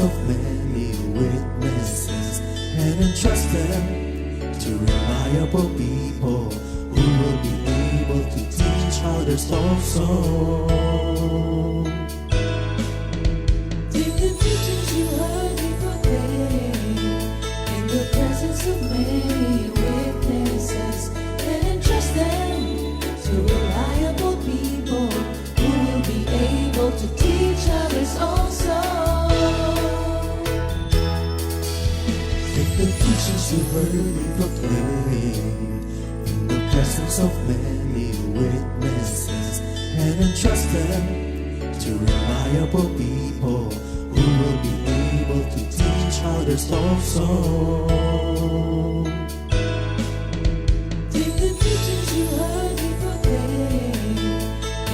of many witnesses and entrust them to reliable people who will be able to teach others also. Take the teachings you heard me proclaim in the presence of many witnesses and entrust them to reliable people who will be able to teach others also. Take the teachings you heard me proclaim in the presence of many witnesses and entrust them to reliable people who will be able to teach others also. Take the teachings you heard me proclaim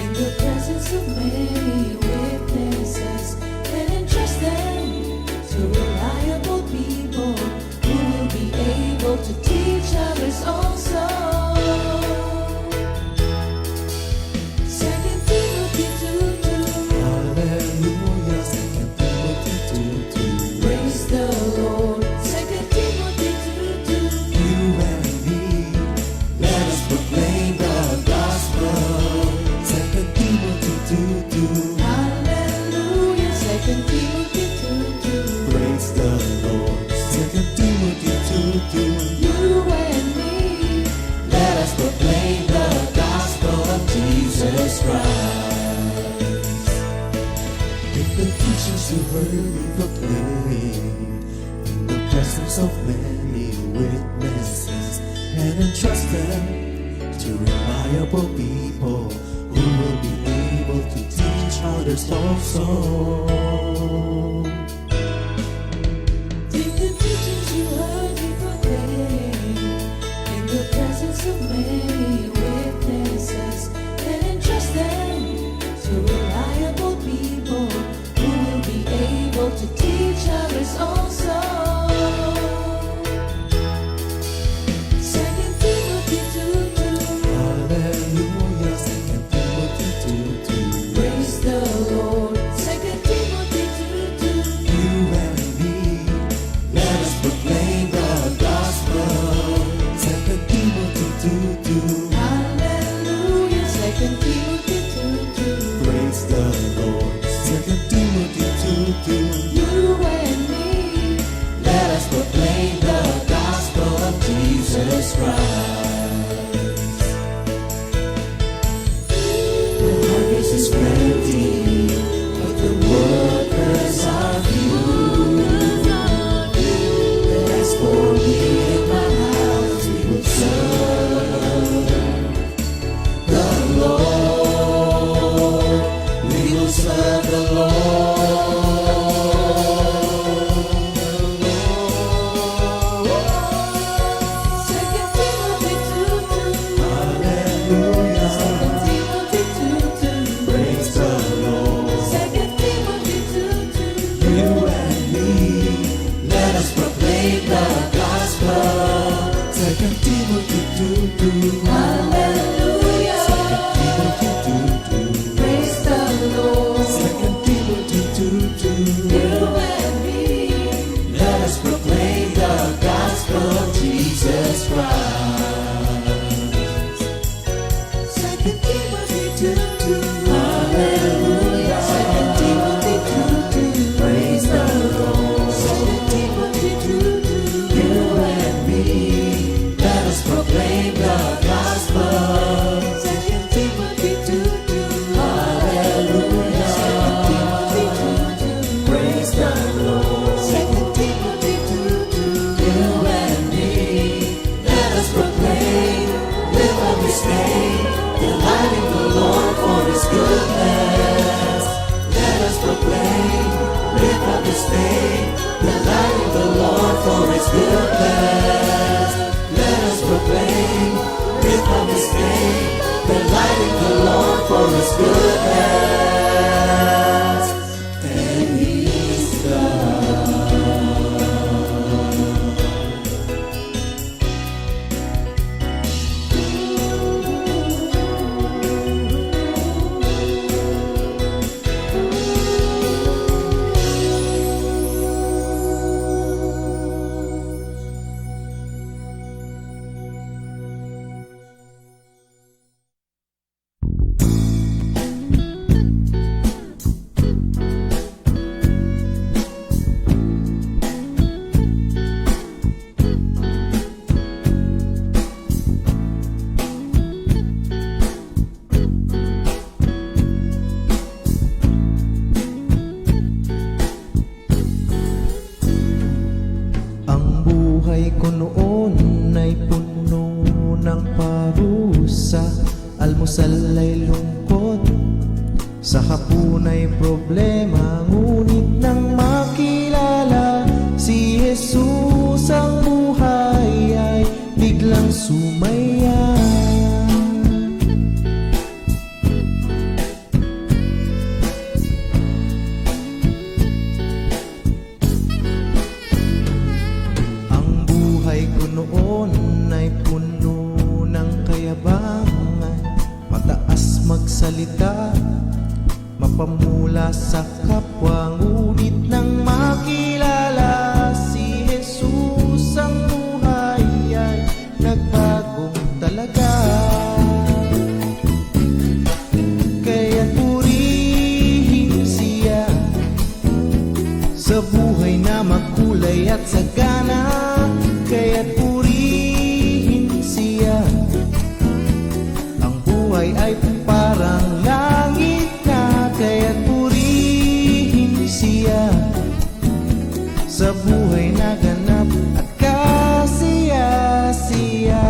in the presence of many witnesses and entrust them to reliable people who will be able to teach others also. Second Timothy 2:2. Hallelujah, 2 Timothy 2:2. Praise the Lord. Second Timothy 2:2. You and me, let us proclaim the gospel. 2 Timothy 2:2. Hallelujah. Second Timothy 2:2. Praise the Lord. 2 Timothy 2:2. You and me, Let us proclaim the gospel of Jesus Christ. Take the teachings you heard me proclaim in the presence of many witnesses and entrust them to reliable people who will be able to teach others also. take the teachings you heard me proclaim in the presence of many witnesses and entrust them to reliable people who will be able to teach others also. Second Timothy 2:2. Hallelujah, 2 Timothy 2:2. Praise the Lord. Second Timothy 2:2. You and me, let us proclaim the gospel. 2 Timothy 2:2. Hallelujah. Second Timothy 2:2. Praise the Lord. 2 Timothy 2:2. You and me, Let us proclaim the gospel of Jesus Christ. The harvest is plenty, but the workers are few. As for me and my house, we will serve the Lord. We will serve the Lord. Second Timothy 2:2. Hallelujah. Second Timothy 2:2. Praise the Lord. Second Timothy 2:2. You and me, let us proclaim the gospel. 2 Timothy 2:2. Hallelujah. 2 Timothy 2:2. Praise the Lord. 2 Timothy 2:2. You and me, Let us proclaim the gospel of Jesus Christ. 2 Timothy 2:2. Hallelujah. 2 Timothy 2:2. Praise the Lord. 2 Timothy 2:2. You and me, let us proclaim the gospel. 2 Timothy 2:2. Hallelujah. 2 Timothy 2:2. Praise the Lord. 2 Timothy 2:2. You and me, let us proclaim, live up His name, delighting the Lord for His goodness. Let us proclaim, live up His name, delighting the Lord for His goodness. Let us proclaim, live up His name, delighting the Lord for His goodness. And He's God. parusa, almusal ay lungkot, sa hapon ay problema, ngunit nang makilala si Jesus ang buhay ay biglang sumaya. Ang buhay ko noon ay puno ng kayabangan, mataas magsalita, mapamula sa kapwa, ngunit nang makilala si Jesus ang buhay ay nagbagong talaga. Kaya purihin siya sa buhay na makulay at sagana. Kaya purihin siya, ang buhay ay parang langit na. Kaya purihin siya sa buhay na ganap at kasiya-siya.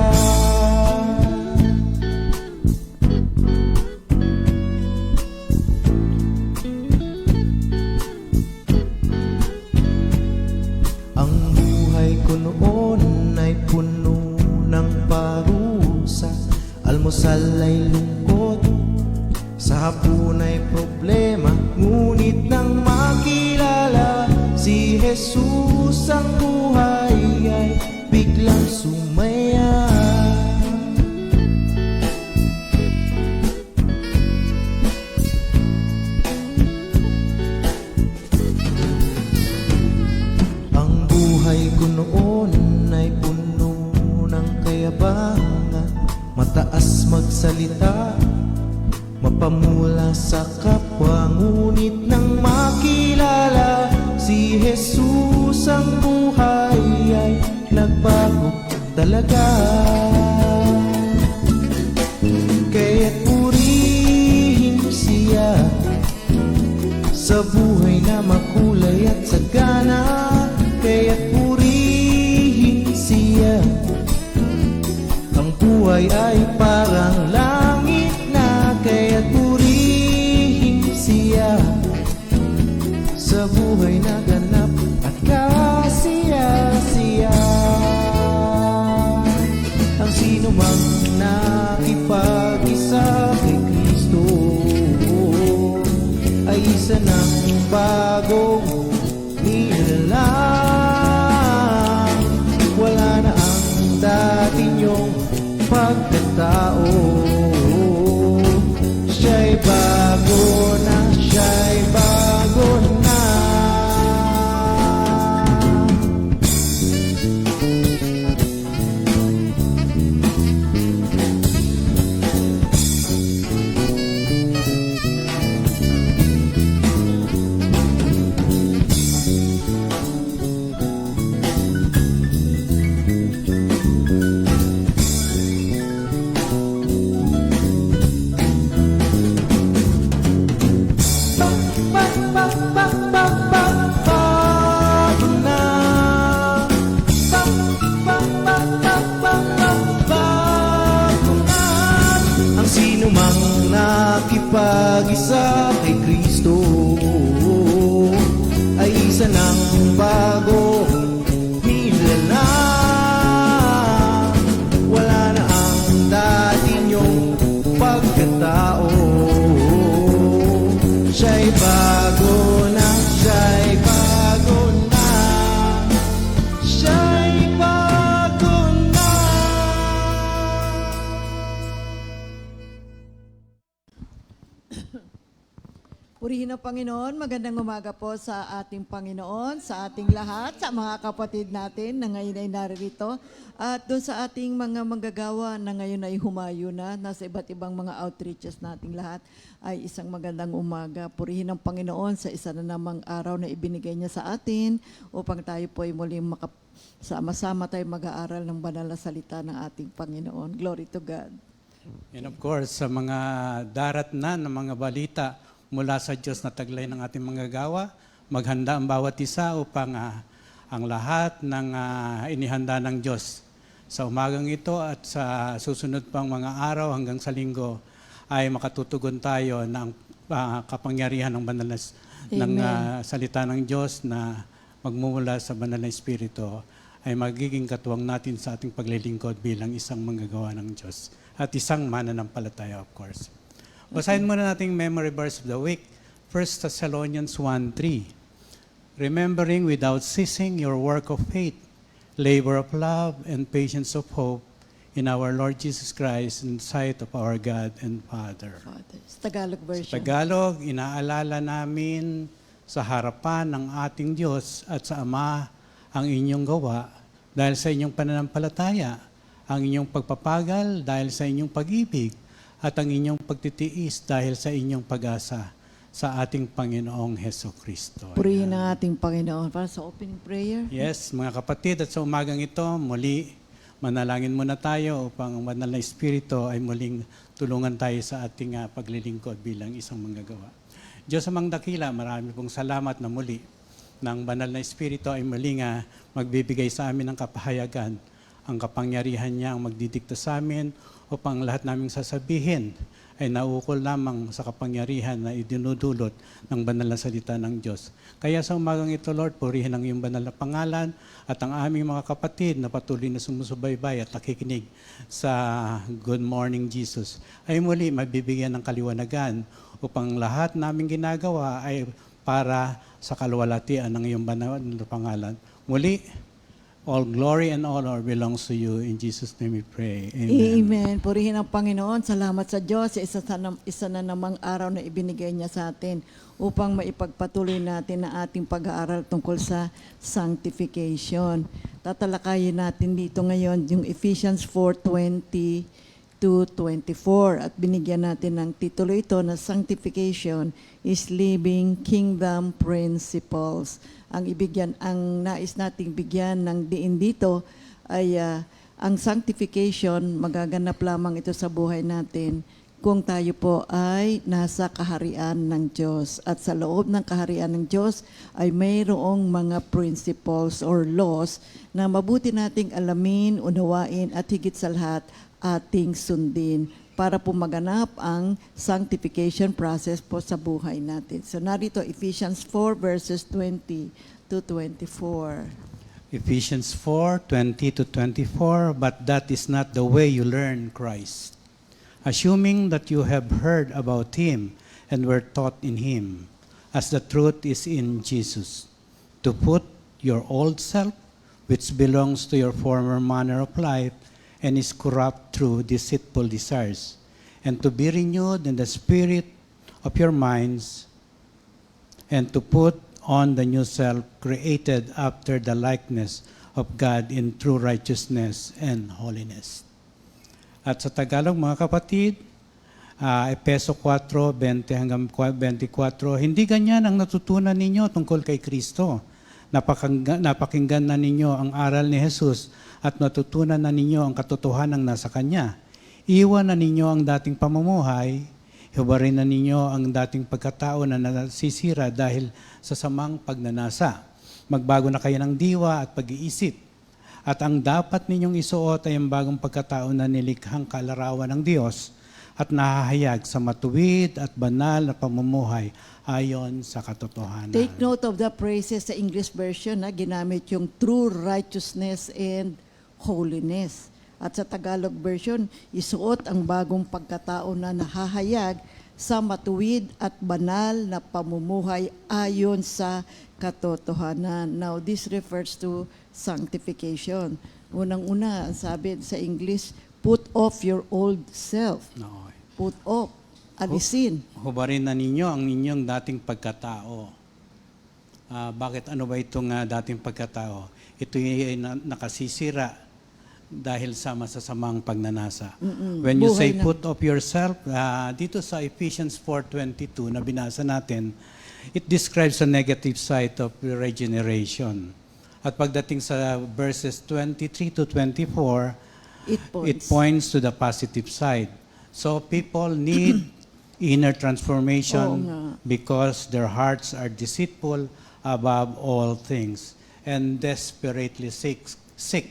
Ang buhay ko noon ay puno ng parusa, almusal ay lungkot, sa hapon ay problema, ngunit nang makilala si Jesus ang buhay ay biglang sumaya. Ang buhay ko noon ay puno ng kayabangan, mataas magsalita, mapamula sa kapwa, ngunit nang makilala si Jesus ang buhay ay nagbago talaga. Kaya purihin siya sa buhay na makulay at sagana. Kaya purihin siya, ang buhay ay parang langit na. Kaya purihin siya sa buhay na ganap at kasiya-siya. Ang sino mang nakipag-isa kay Kristo ay isa ng bagong nilalang. Wala na ang dati niyong pagkatao, siya'y bago na, siya'y bago na. Bago na, bago na. Ang sino mang nakipag-isa kay Kristo ay isa ng bagong nilalang. Wala na ang dati niyong pagkatao, siya'y bago na, siya'y bago na, siya'y bago na. Purihin ang Panginoon. Magandang umaga po sa ating Panginoon, sa ating lahat, sa mga kapatid natin na ngayon ay naririto. At doon sa ating mga manggagawa na ngayon ay humayo na, nasa iba't ibang mga outreaches nating lahat, ay isang magandang umaga. Purihin ang Panginoon sa isa na namang araw na ibinigay niya sa atin upang tayo po ay muling sama-sama tayo mag-aaral ng banal na salita ng ating Panginoon. Glory to God. And of course, sa mga darat na ng mga balita mula sa Diyos na taglay ng ating manggagawa, maghanda ang bawat isa upang ang lahat ng inihanda ng Diyos sa umagang ito at sa susunod pang mga araw hanggang sa linggo ay makatutugon tayo ng kapangyarihan ng banal na ng salita ng Diyos na magmumula sa banal na Espiritu ay magiging katuwang natin sa ating paglilingkod bilang isang manggagawa ng Diyos at isang mananampalataya, of course. Basahin muna natin memory verse of the week, 1 Thessalonians 1:3. Remembering without ceasing your work of faith, labor of love, and patience of hope in our Lord Jesus Christ in sight of our God and Father. Father. Sa Tagalog version. Sa Tagalog, inaalala namin sa harapan ng ating Diyos at sa Ama ang inyong gawa dahil sa inyong pananampalataya, ang inyong pagpapagal dahil sa inyong pag-ibig, at ang inyong pagtitiis dahil sa inyong pag-asa sa ating Panginoong Heso Kristo. Purihin ang ating Panginoon. Para sa opening prayer. Yes, mga kapatid, at sa umagang ito, muli, manalangin muna tayo upang ang banal na Espiritu ay muling tulungan tayo sa ating paglilingkod bilang isang manggagawa. Diyos amang dakila, marami pong salamat na muli ng banal na Espiritu ay muling magbibigay sa amin ng kapahayagan, ang kapangyarihan niya ang magdidikta sa amin upang lahat naming sasabihin ay naukol lamang sa kapangyarihan na idinudulot ng banal na salita ng Diyos. Kaya sa umagang ito, Lord, purihin ang iyong banal na pangalan at ang aming mga kapatid na patuloy na sumusubaybay at nakikinig sa Good Morning Jesus ay muli mabibigyan ng kaliwanagan upang lahat naming ginagawa ay para sa kaluwalhatian ng iyong banal na pangalan. Muli, all glory and honor belongs to you. In Jesus' name we pray. Amen. Amen. Purihin ang Panginoon. Salamat sa Diyos sa isa na namang araw na ibinigay niya sa atin upang maipagpatuloy natin ang ating pag-aaral tungkol sa sanctification. Tatalakayin natin dito ngayon yung Ephesians 4:20 to 24 at binigyan natin ng titulo ito na Sanctification is Living Kingdom Principles. Ang nais nating bigyan ng diin dito ay ang sanctification, magaganap lamang ito sa buhay natin kung tayo po ay nasa kaharian ng Diyos. At sa loob ng kaharian ng Diyos ay mayroong mga principles or laws na mabuti nating alamin, unawain at higit sa lahat ating sundin para po maganap ang sanctification process po sa buhay natin. So narito Ephesians 4 verses 20 to 24. Ephesians 4:20 to 24, but that is not the way you learn Christ, assuming that you have heard about Him and were taught in Him, as the truth is in Jesus, to put your old self, which belongs to your former manner of life, and is corrupt through deceitful desires, and to be renewed in the spirit of your minds, and to put on the new self, created after the likeness of God in true righteousness and holiness. At sa Tagalog, mga kapatid, Efeso 4:20 hanggang 24, hindi ganyan ang natutunan ninyo tungkol kay Kristo. Napakinggan na ninyo ang aral ni Jesus at natutunan na ninyo ang katotohanan nasa Kanya. Iwan na ninyo ang dating pamumuhay, hubarin na ninyo ang dating pagkatao na nasisira dahil sa samang pagnanasa. Magbago na kayo ng diwa at pag-iisip. At ang dapat ninyong isuot ay ang bagong pagkatao na nilikhang kalarawan ng Diyos at nahahayag sa matuwid at banal na pamumuhay ayon sa katotohanan. Take note of the phrases sa English version na ginamit yung true righteousness and holiness. At sa Tagalog version, isuot ang bagong pagkatao na nahahayag sa matuwid at banal na pamumuhay ayon sa katotohanan. Now, this refers to sanctification. Unang-una, sabi sa English, put off your old self. No. Put off. Alisin. Hubarin na ninyo ang inyong dating pagkatao. Bakit ano ba itong dating pagkatao? Ito ay nakasisira dahil sa masasamang pagnanasa. When you say put off yourself, dito sa Ephesians 4:22 na binasa natin, it describes the negative side of regeneration. At pagdating sa verses 23 to 24, it points to the positive side. So people need inner transformation because their hearts are deceitful above all things and desperately seek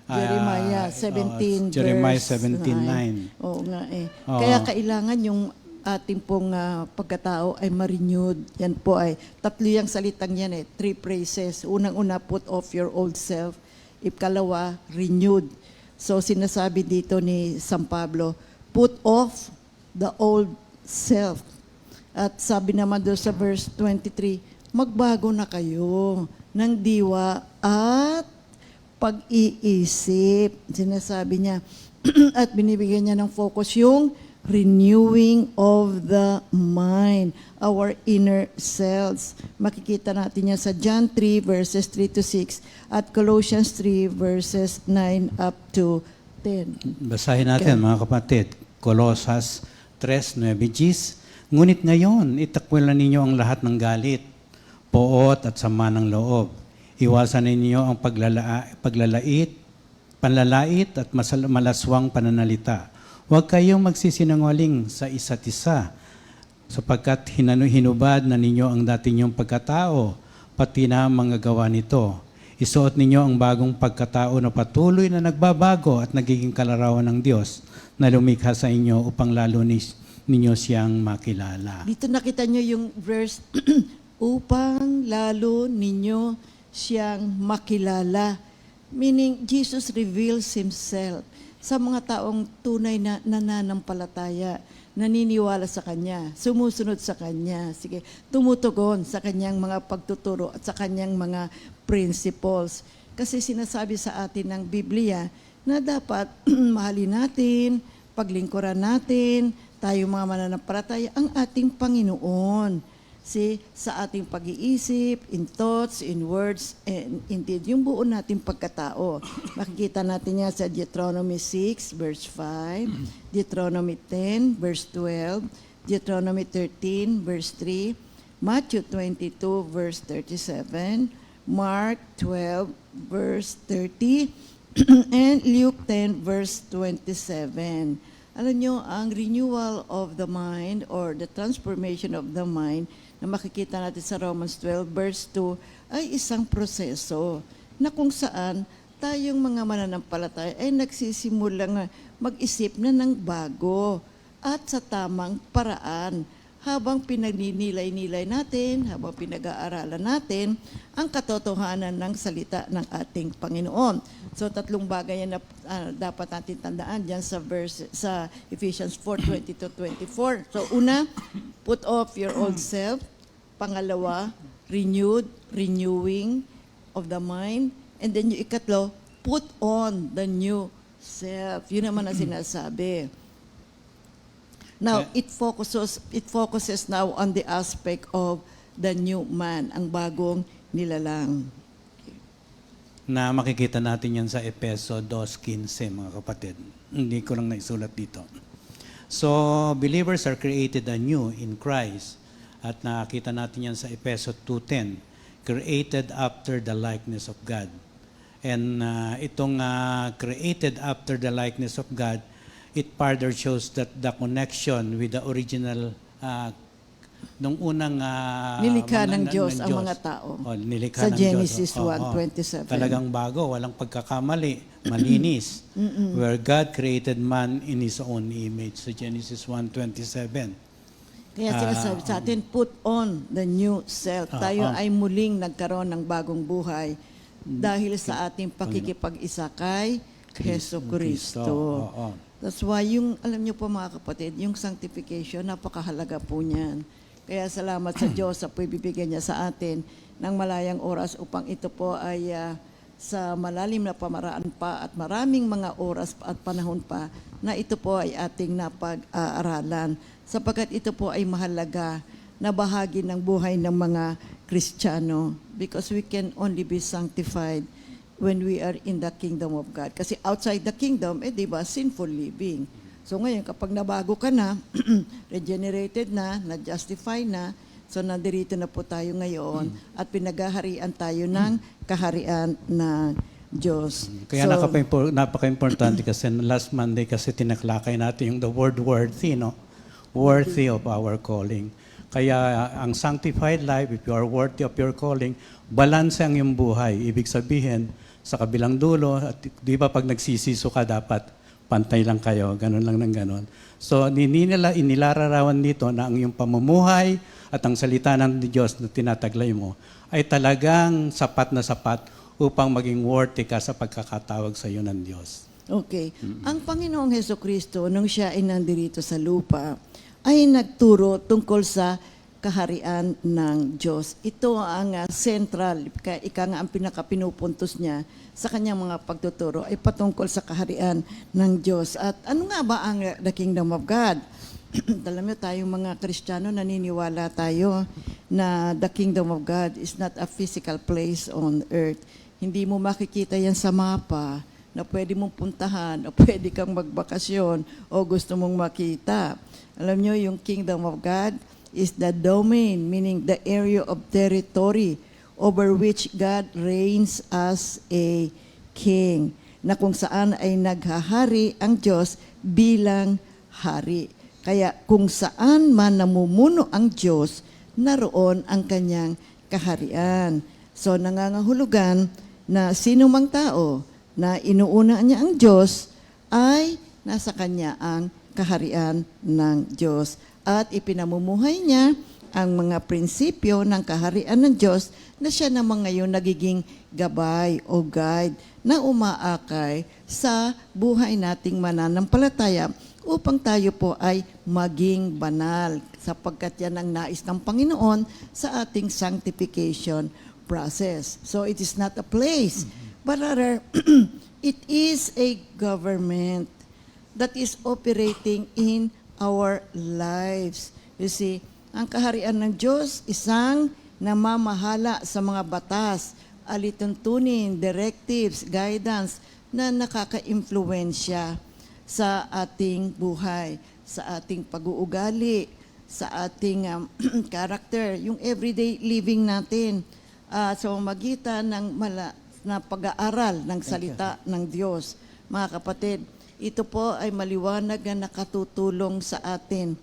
Jeremiah 17 Jeremiah verse 17:9. Oo nga eh. Oo. Kaya kailangan yung ating pong pagkatao ay ma-renewed. Yan po ay, tatlo yung salitang yan eh, 3 phrases. Unang-una, put off your old self. Ikalawa, renewed. So sinasabi dito ni San Pablo, put off the old self. At sabi naman doon sa verse 23, magbago na kayo ng diwa at pag-iisip. Sinasabi niya, at binibigyan niya ng focus yung renewing of the mind, our inner selves. Makikita natin yan sa John 3 verses 3 to 6 at Colossians 3 verses 9 up to 10. Basahin natin mga kapatid. Colosas 3:9. Ngunit ngayon, itakwilan ninyo ang lahat ng galit, poot at sama ng loob. Iwasan ninyo ang panlalait at malaswang pananalita. Huwag kayong magsisinungaling sa isa't isa, sapagkat hinubad na ninyo ang dati ninyong pagkatao, pati na mga gawa nito. Isuot ninyo ang bagong pagkatao na patuloy na nagbabago at nagiging kalarawan ng Diyos na lumikha sa inyo upang lalo ninyo siyang makilala. Dito nakita nyo yung verse, upang lalo ninyo siyang makilala. Meaning, Jesus reveals Himself sa mga taong tunay na nananampalataya, naniniwala sa Kanya, sumusunod sa Kanya, tumutugon sa Kanyang mga pagtuturo at sa Kanyang mga principles. Kasi sinasabi sa atin ng Biblia na dapat mahalin natin, paglingkuran natin, tayo mga mananampalataya, ang ating Panginoon. Sa ating pag-iisip, in thoughts, in words, and in deed, yung buo nating pagkatao. Makikita natin yan sa Deuteronomy 6, verse 5, Deuteronomy 10, verse 12, Deuteronomy 13, verse 3, Matthew 22, verse 37, Mark 12, verse 30, and Luke 10, verse 27. Alam nyo, ang renewal of the mind or the transformation of the mind na makikita natin sa Romans 12 verse 2 ay isang proseso na kung saan tayong mga mananampalataya ay nagsisimulang mag-isip na ng bago at sa tamang paraan habang pinaninilay-nilay natin, habang pinag-aaralan natin ang katotohanan ng salita ng ating Panginoon. So tatlong bagay na dapat natin tandaan diyan sa Ephesians 4:20-24. So una, put off your old self. Pangalawa, renewing of the mind. And then yung ikatlo, put on the new self. Yun naman ang sinasabi. Now, it focuses now on the aspect of the new man, ang bagong nilalang. Na makikita natin yan sa Efeso 2:15, mga kapatid. Hindi ko lang naisulat dito. So, believers are created anew in Christ. At nakita natin yan sa Efeso 2:10, created after the likeness of God. And itong created after the likeness of God, it further shows that the connection with the original nung unang nilikha ng Diyos ang mga tao. Nilikha Sa ng Genesis Diyos. 1:27. Talagang bago, walang pagkakamali, malinis. Where God created man in His own image. Sa Genesis 1:27. Kaya sinasabi sa atin, put on the new self. Tayo ay muling nagkaroon ng bagong buhay dahil sa ating pakikipag-isa kay Hesus Kristo. That's why alam niyo po mga kapatid, yung sanctification, napakahalaga po niyan. Kaya salamat sa Diyos sa bibigyan niya sa atin ng malayang oras upang ito po ay sa malalim na pamaraan pa at maraming mga oras at panahon pa na ito po ay ating napag-aaralan. Sapagkat ito po ay mahalaga na bahagi ng buhay ng mga Kristiyano because we can only be sanctified when we are in the kingdom of God. Kasi outside the kingdom, di ba, sinful living. So ngayon, kapag nabago ka na, regenerated na-justify na, so nandirito na po tayo ngayon at pinaghaharian tayo ng kaharian ng Diyos. Kaya napaka-importante kasi last Monday kasi tinaklakay natin yung the word worthy, no? Worthy of our calling. Kaya ang sanctified life, if you are worthy of your calling, balanse ang iyong buhay. Ibig sabihin, sa kabilang dulo. At di ba pag nagsisiso ka, dapat pantay lang kayo, ganun lang ng ganun. So, inilararawan dito na ang iyong pamumuhay at ang salita ng Diyos na tinataglay mo ay talagang sapat na sapat upang maging worthy ka sa pagkakatawag sa iyo ng Diyos. Okay. Ang Panginoong Hesukristo, nung siya ay nandirito sa lupa, ay nagturo tungkol sa kaharian ng Diyos. Ito ang central, ika nga ang pinakapinupuntos niya sa kanyang mga pagtuturo ay patungkol sa kaharian ng Diyos. At ano nga ba ang the kingdom of God? Alam niyo, tayong mga Kristiyano, naniniwala tayo na the kingdom of God is not a physical place on earth. Hindi mo makikita yan sa mapa na pwede mong puntahan o pwede kang magbakasyon o gusto mong makita. Alam niyo, yung kingdom of God is the domain, meaning the area of territory over which God reigns as a king, na kung saan ay naghahari ang Diyos bilang hari. Kaya kung saan man namumuno ang Diyos, naroon ang kanyang kaharian. So nangangahulugan na sino mang tao na inuuna niya ang Diyos ay nasa kanya ang kaharian ng Diyos. At ipinamumuhay niya ang mga prinsipyo ng kaharian ng Diyos na siya naman ngayon nagiging gabay o guide na umaakay sa buhay nating mananampalataya upang tayo po ay maging banal sapagkat yan ang nais ng Panginoon sa ating sanctification process. So it is not a place, but rather it is a government that is operating in our lives. You see, ang kaharian ng Diyos, isang namamahala sa mga batas, alituntunin, directives, guidance na nakaka-impluwensya sa ating buhay, sa ating pag-uugali, sa ating character, yung everyday living natin sa pamamagitan ng na pag-aaral ng salita ng Diyos. Mga kapatid, ito po ay maliwanag na nakatutulong sa atin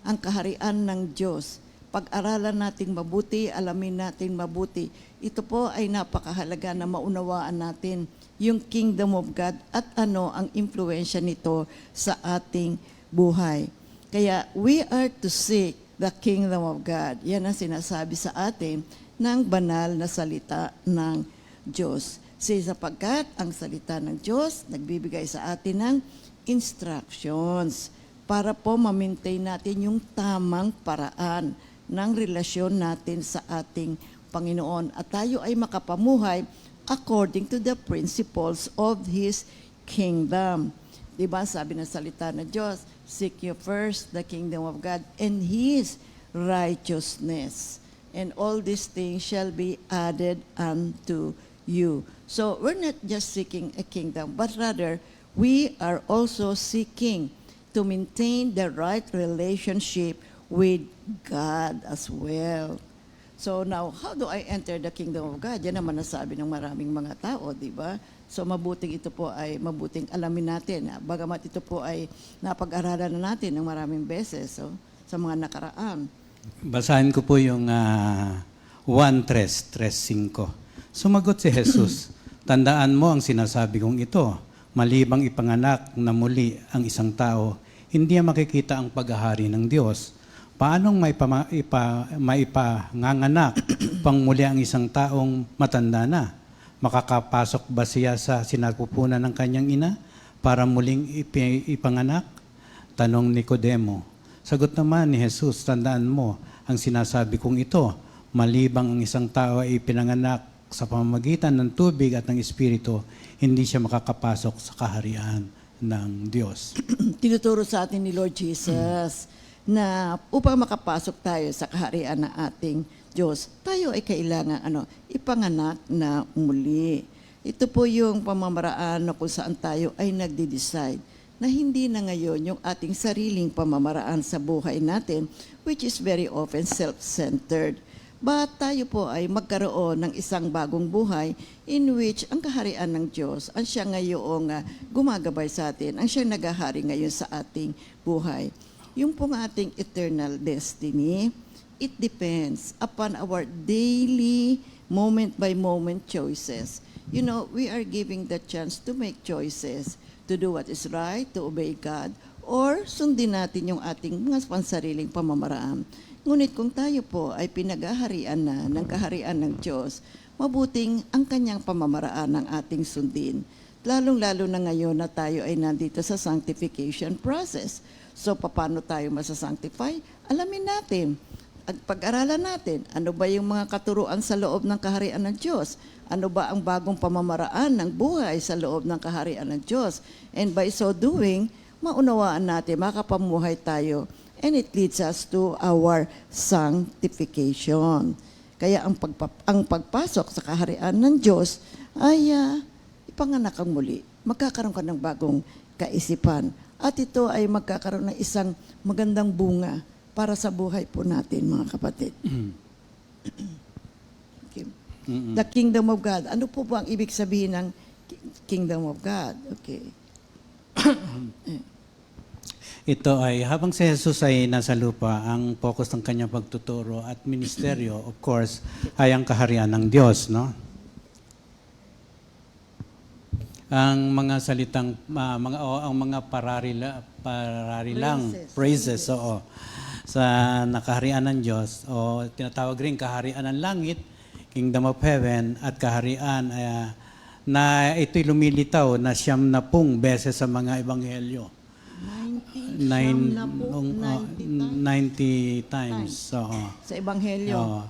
ang kaharian ng Diyos. Pag-aralan natin mabuti, alamin natin mabuti. Ito po ay napakahalaga na maunawaan natin yung kingdom of God at ano ang impluensya nito sa ating buhay. Kaya we are to seek the kingdom of God. Yan ang sinasabi sa atin ng banal na salita ng Diyos. Sapagkat ang salita ng Diyos nagbibigay sa atin ng instructions para po ma-maintain natin yung tamang paraan ng relasyon natin sa ating Panginoon. At tayo ay makapamuhay according to the principles of His kingdom. Diba sabi ng salita ng Diyos, seek you first the kingdom of God and His righteousness. And all these things shall be added unto you. So we're not just seeking a kingdom, but rather we are also seeking to maintain the right relationship with God as well. So now, how do I enter the kingdom of God? Yan naman nasabi ng maraming mga tao, di ba? So mabuting ito po ay mabuting alamin natin. Bagamat ito po ay napag-aralan na natin ng maraming beses sa mga nakaraan. Basahin ko po yung 1:3:5. Sumagot si Jesus, tandaan mo ang sinasabi kong ito, malibang ipanganak na muli ang isang tao, hindi makikita ang paghahari ng Diyos. Paanong maipanganganak pang muli ang isang taong matanda na? Makakapasok ba siya sa sinapupunan ng kanyang ina para muling ipanganak? Tanong ni Nicodemo. Sagot naman ni Jesus, tandaan mo ang sinasabi kong ito, malibang ang isang tao ay ipinanganak sa pamamagitan ng tubig at ng Espiritu, hindi siya makakapasok sa kaharian ng Diyos. Tinuturo sa atin ni Lord Jesus na upang makapasok tayo sa kaharian ng ating Diyos, tayo ay kailangan ipanganak na muli. Ito po yung pamamaraan na kung saan tayo ay nagde-decide na hindi na ngayon yung ating sariling pamamaraan sa buhay natin, which is very often self-centered. But tayo po ay magkaroon ng isang bagong buhay in which ang kaharian ng Diyos, ang siya ngayong gumagabay sa atin, ang siya naghahari ngayon sa ating buhay. Yung pong ating eternal destiny, it depends upon our daily moment-by-moment choices. you know, we are giving the chance to make choices, to do what is right, to obey God, or sundin natin yung ating mga pansariling pamamaraan. Ngunit kung tayo po ay pinaghaharian na ng kaharian ng Diyos, mabuting ang kanyang pamamaraan ang ating sundin. Lalong-lalo na ngayon na tayo ay nandito sa sanctification process. So, paano tayo masasanctify? Alamin natin. Pag-aralan natin, ano ba yung mga katuruan sa loob ng kaharian ng Diyos? Ano ba ang bagong pamamaraan ng buhay sa loob ng kaharian ng Diyos? And by so doing, maunawaan natin, makapamuhay tayo. And it leads us to our sanctification. Kaya ang pagpasok sa kaharian ng Diyos ay ipanganak kang muli. Magkakaroon ka ng bagong kaisipan. At ito ay magkakaroon ng isang magandang bunga para sa buhay po natin, mga kapatid. Okay. The kingdom of God. Ano po ba ang ibig sabihin ng kingdom of God? Okay. Ito ay, habang si Jesus ay nasa lupa, ang focus ng kanyang pagtuturo at ministeryo, of course, ay ang kaharian ng Diyos, no? Ang mga salitang, ang mga pararilang, praises, oo, sa nakaharian ng Diyos, o tinatawag rin kaharian ng langit, kingdom of heaven, at kaharian na ito'y lumilitaw na 90 beses sa mga ebanghelyo. 90 times. Oo. Sa Ebanghelyo. Oo.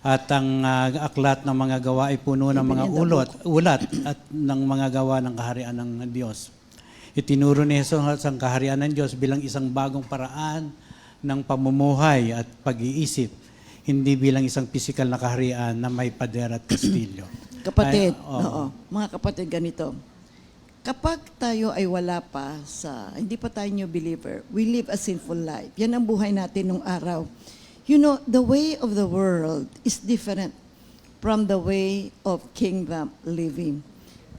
At ang aklat ng mga gawa ay puno ng mga ulat at ng mga gawa ng kaharian ng Diyos. Itinuro ni Jesus ang kaharian ng Diyos bilang isang bagong paraan ng pamumuhay at pag-iisip, hindi bilang isang pisikal na kaharian na may pader at kastilyo. Kapatid, mga kapatid, ganito. Kapag tayo ay wala pa hindi pa tayo new believer, we live a sinful life. Yan ang buhay natin nung araw. You know, the way of the world is different from the way of kingdom living.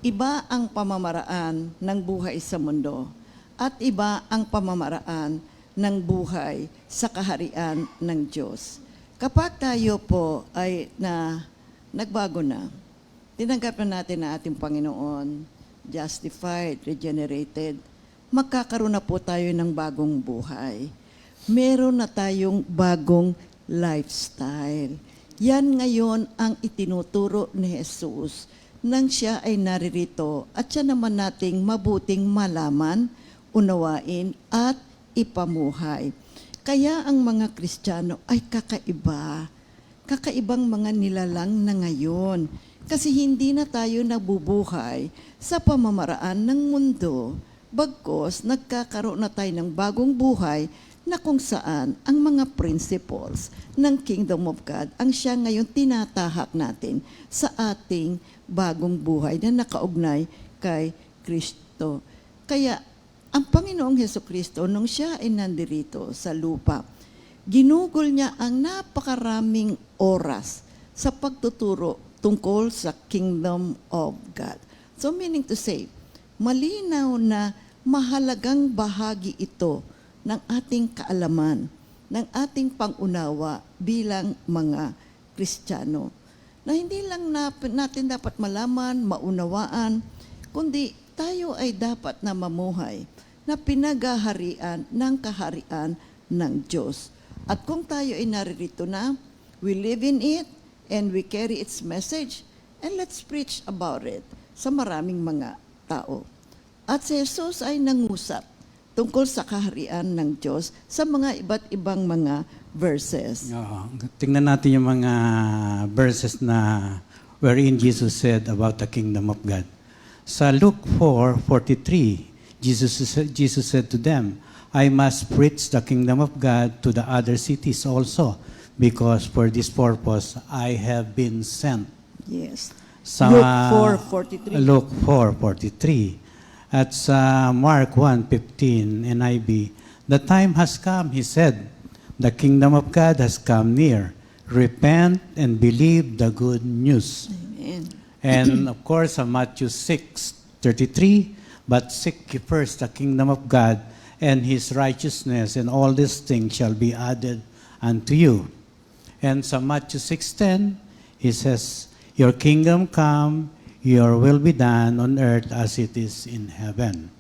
Iba ang pamamaraan ng buhay sa mundo at iba ang pamamaraan ng buhay sa kaharian ng Diyos. Kapag tayo po ay nagbago na, tinanggap na natin na ating Panginoon, justified, regenerated, magkakaroon na po tayo ng bagong buhay. Meron na tayong bagong lifestyle. Yan ngayon ang itinuturo ni Jesus nang siya ay naririto at siya naman nating mabuting malaman, unawain at ipamuhay. Kaya ang mga Kristiyano ay kakaiba. Kakaibang mga nilalang na ngayon. Kasi hindi na tayo nabubuhay sa pamamaraan ng mundo. Bagkos, nagkakaroon na tayo ng bagong buhay na kung saan ang mga principles ng Kingdom of God ang siya ngayon tinatahak natin sa ating bagong buhay na nakaugnay kay Kristo. Kaya, ang Panginoong Hesukristo, nung siya ay nandirito sa lupa, ginugol niya ang napakaraming oras sa pagtuturo tungkol sa Kingdom of God. So meaning to say, malinaw na mahalagang bahagi ito ng ating kaalaman, ng ating pangunawa bilang mga Kristiyano. Na hindi lang natin dapat malaman, maunawaan, kundi tayo ay dapat na mamuhay na pinagaharian ng kaharian ng Diyos. At kung tayo ay naririto na, we live in it, and we carry its message, and let's preach about it sa maraming mga tao. At si Jesus ay nangusap tungkol sa kaharian ng Diyos sa mga iba't ibang mga verses. Tingnan natin yung mga verses na wherein Jesus said about the kingdom of God. Sa Luke 4:43, Jesus said to them, I must preach the kingdom of God to the other cities also, because for this purpose I have been sent. Yes. Sa Luke 4:43. At sa Mark 1:15 NIV, the time has come, he said, the kingdom of God has come near. Repent and believe the good news. Amen. And of course, sa Matthew 6:33, but seek ye first the kingdom of God and his righteousness, and all these things shall be added unto you. And sa Matthew 6:10, he says, your kingdom come, your will be done on earth as it is in heaven.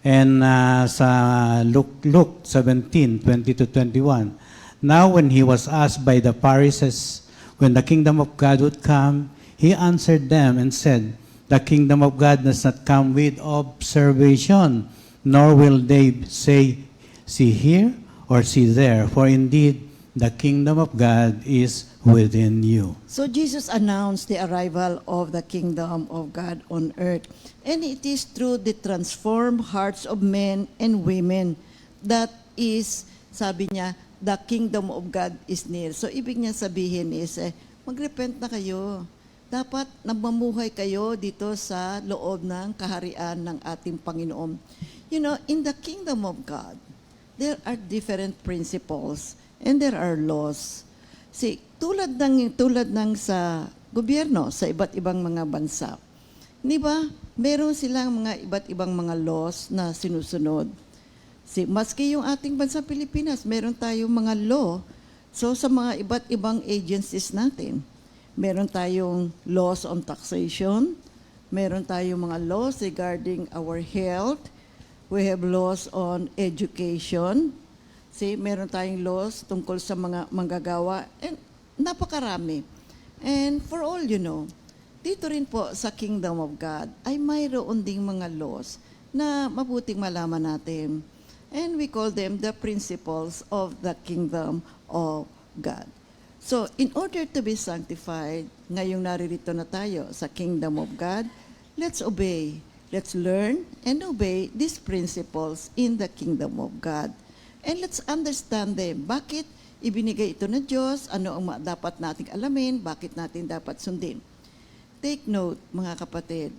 And sa Luke 17:20-21, now when he was asked by the Pharisees when the kingdom of God would come, he answered them and said, the kingdom of God does not come with observation, nor will they say, see here or see there, for indeed the kingdom of God is within you. So Jesus announced the arrival of the kingdom of God on earth. And it is through the transformed hearts of men and women that is, sabi niya, the kingdom of God is near. So ibig niya sabihin is, magrepent na kayo. Dapat nagmamuhay kayo dito sa loob ng kaharian ng ating Panginoon. You know, in the kingdom of God, there are different principles and there are laws. See, tulad ng sa gobyerno, sa iba't ibang mga bansa. Di ba? Meron silang mga iba't ibang mga laws na sinusunod. See, maski yung ating bansa Pilipinas, meron tayong mga law. So sa mga iba't ibang agencies natin, meron tayong laws on taxation, meron tayong mga laws regarding our health, we have laws on education, see, meron tayong laws tungkol sa mga manggagawa, and napakarami. And for all you know, dito rin po sa Kingdom of God ay mayroon ding mga laws na mabuting malaman natin. And we call them the principles of the Kingdom of God. So, in order to be sanctified, ngayong naririto na tayo sa Kingdom of God, let's obey, let's learn and obey these principles in the Kingdom of God. And let's understand them. Bakit ibinigay ito ng Diyos? Ano ang dapat nating alamin? Bakit natin dapat sundin? Take note, mga kapatid.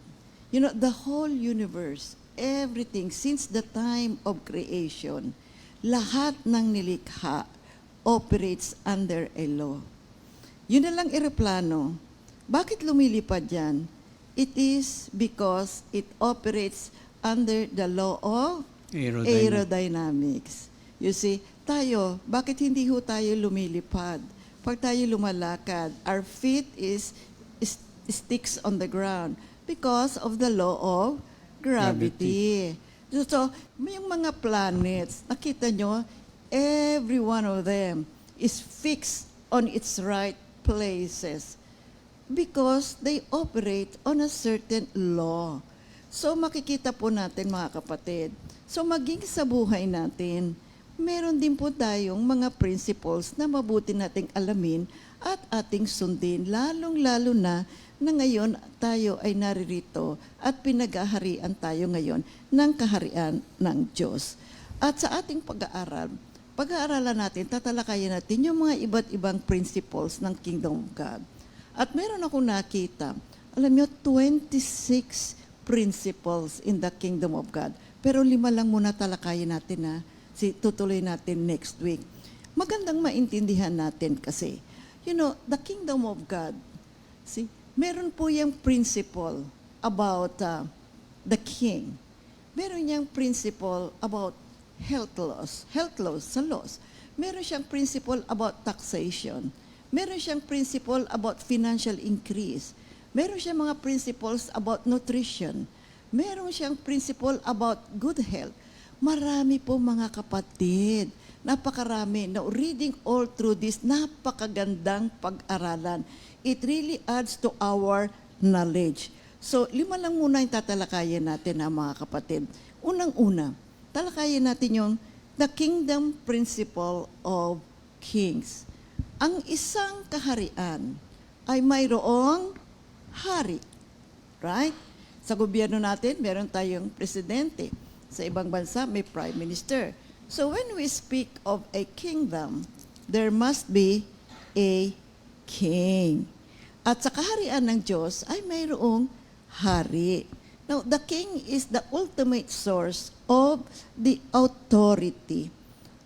You know, the whole universe, everything since the time of creation, lahat ng nilikha operates under a law. Yun na lang eroplano. Bakit lumilipad yan? It is because it operates under the law of aerodynamics. You see, tayo, bakit hindi ho tayo lumilipad? Pag tayo lumalakad, our feet sticks on the ground because of the law of gravity. So, yung mga planets, nakita nyo, every one of them is fixed on its right places because they operate on a certain law. So, makikita po natin, mga kapatid, so maging sa buhay natin, meron din po tayong mga principles na mabuti nating alamin at ating sundin, lalong-lalo na ngayon tayo ay naririto at pinag-aharian tayo ngayon ng kaharian ng Diyos. At sa ating pag-aaralan natin, tatalakayin natin yung mga iba't ibang principles ng Kingdom of God. At meron akong nakita, alam nyo, 26 principles in the Kingdom of God. Pero 5 lang muna talakayin natin na tutuloy natin next week. Magandang maintindihan natin kasi, you know, the Kingdom of God, see, meron po yung principle about the king. Meron niyang principle about health laws sa laws. Meron siyang principle about taxation. Meron siyang principle about financial increase. Meron siyang mga principles about nutrition. Meron siyang principle about good health. Marami po, mga kapatid. Napakarami. Now, reading all through this, napakagandang pag-aralan. It really adds to our knowledge. So, 5 lang muna yung tatalakayin natin, mga kapatid. Unang-una, talakayin natin yung the kingdom principle of kings. Ang isang kaharian ay mayroong hari. Right? Sa gobyerno natin, meron tayong presidente. Sa ibang bansa, may prime minister. So, when we speak of a kingdom, there must be a king. At sa kaharian ng Diyos ay mayroong hari. Now, the king is the ultimate source of the authority.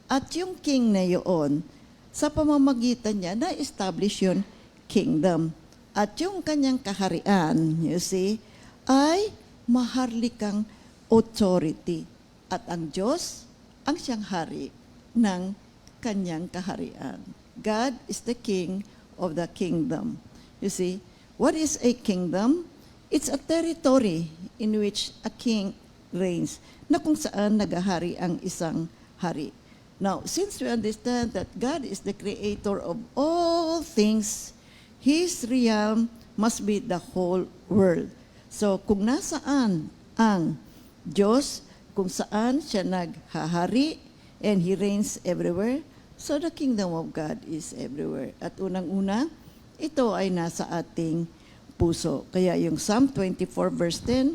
At yung king na yun, sa pamamagitan niya, na-establish yung kingdom. At yung kanyang kaharian, you see, ay maharlikang authority. At ang Diyos, ang siyang hari ng kanyang kaharian. God is the king of the kingdom. You see, what is a kingdom? It's a territory in which a king reigns, na kung saan nagahari ang isang hari. Now, since we understand that God is the creator of all things, His realm must be the whole world. So, kung nasaan ang Diyos, kung saan siya naghahari, and He reigns everywhere, so the kingdom of God is everywhere. At unang-una, ito ay nasa ating puso. Kaya yung Psalm 24 verse 10,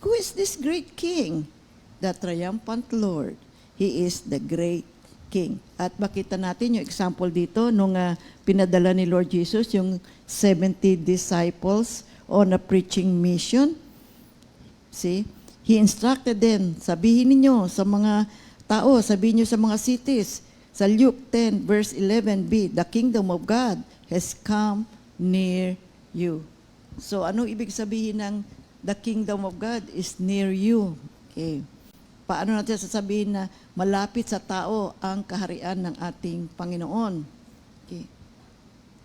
who is this great king? The triumphant Lord. He is the great king. At makita natin yung example dito nung pinadala ni Lord Jesus yung 70 disciples on a preaching mission. See? He instructed them, sabihin ninyo sa mga tao, sabihin niyo sa mga cities. Sa Luke 10 verse 11b, the kingdom of God has come near you. So, anong ibig sabihin ng the kingdom of God is near you? Okay. Paano natin sasabihin na malapit sa tao ang kaharian ng ating Panginoon? Okay.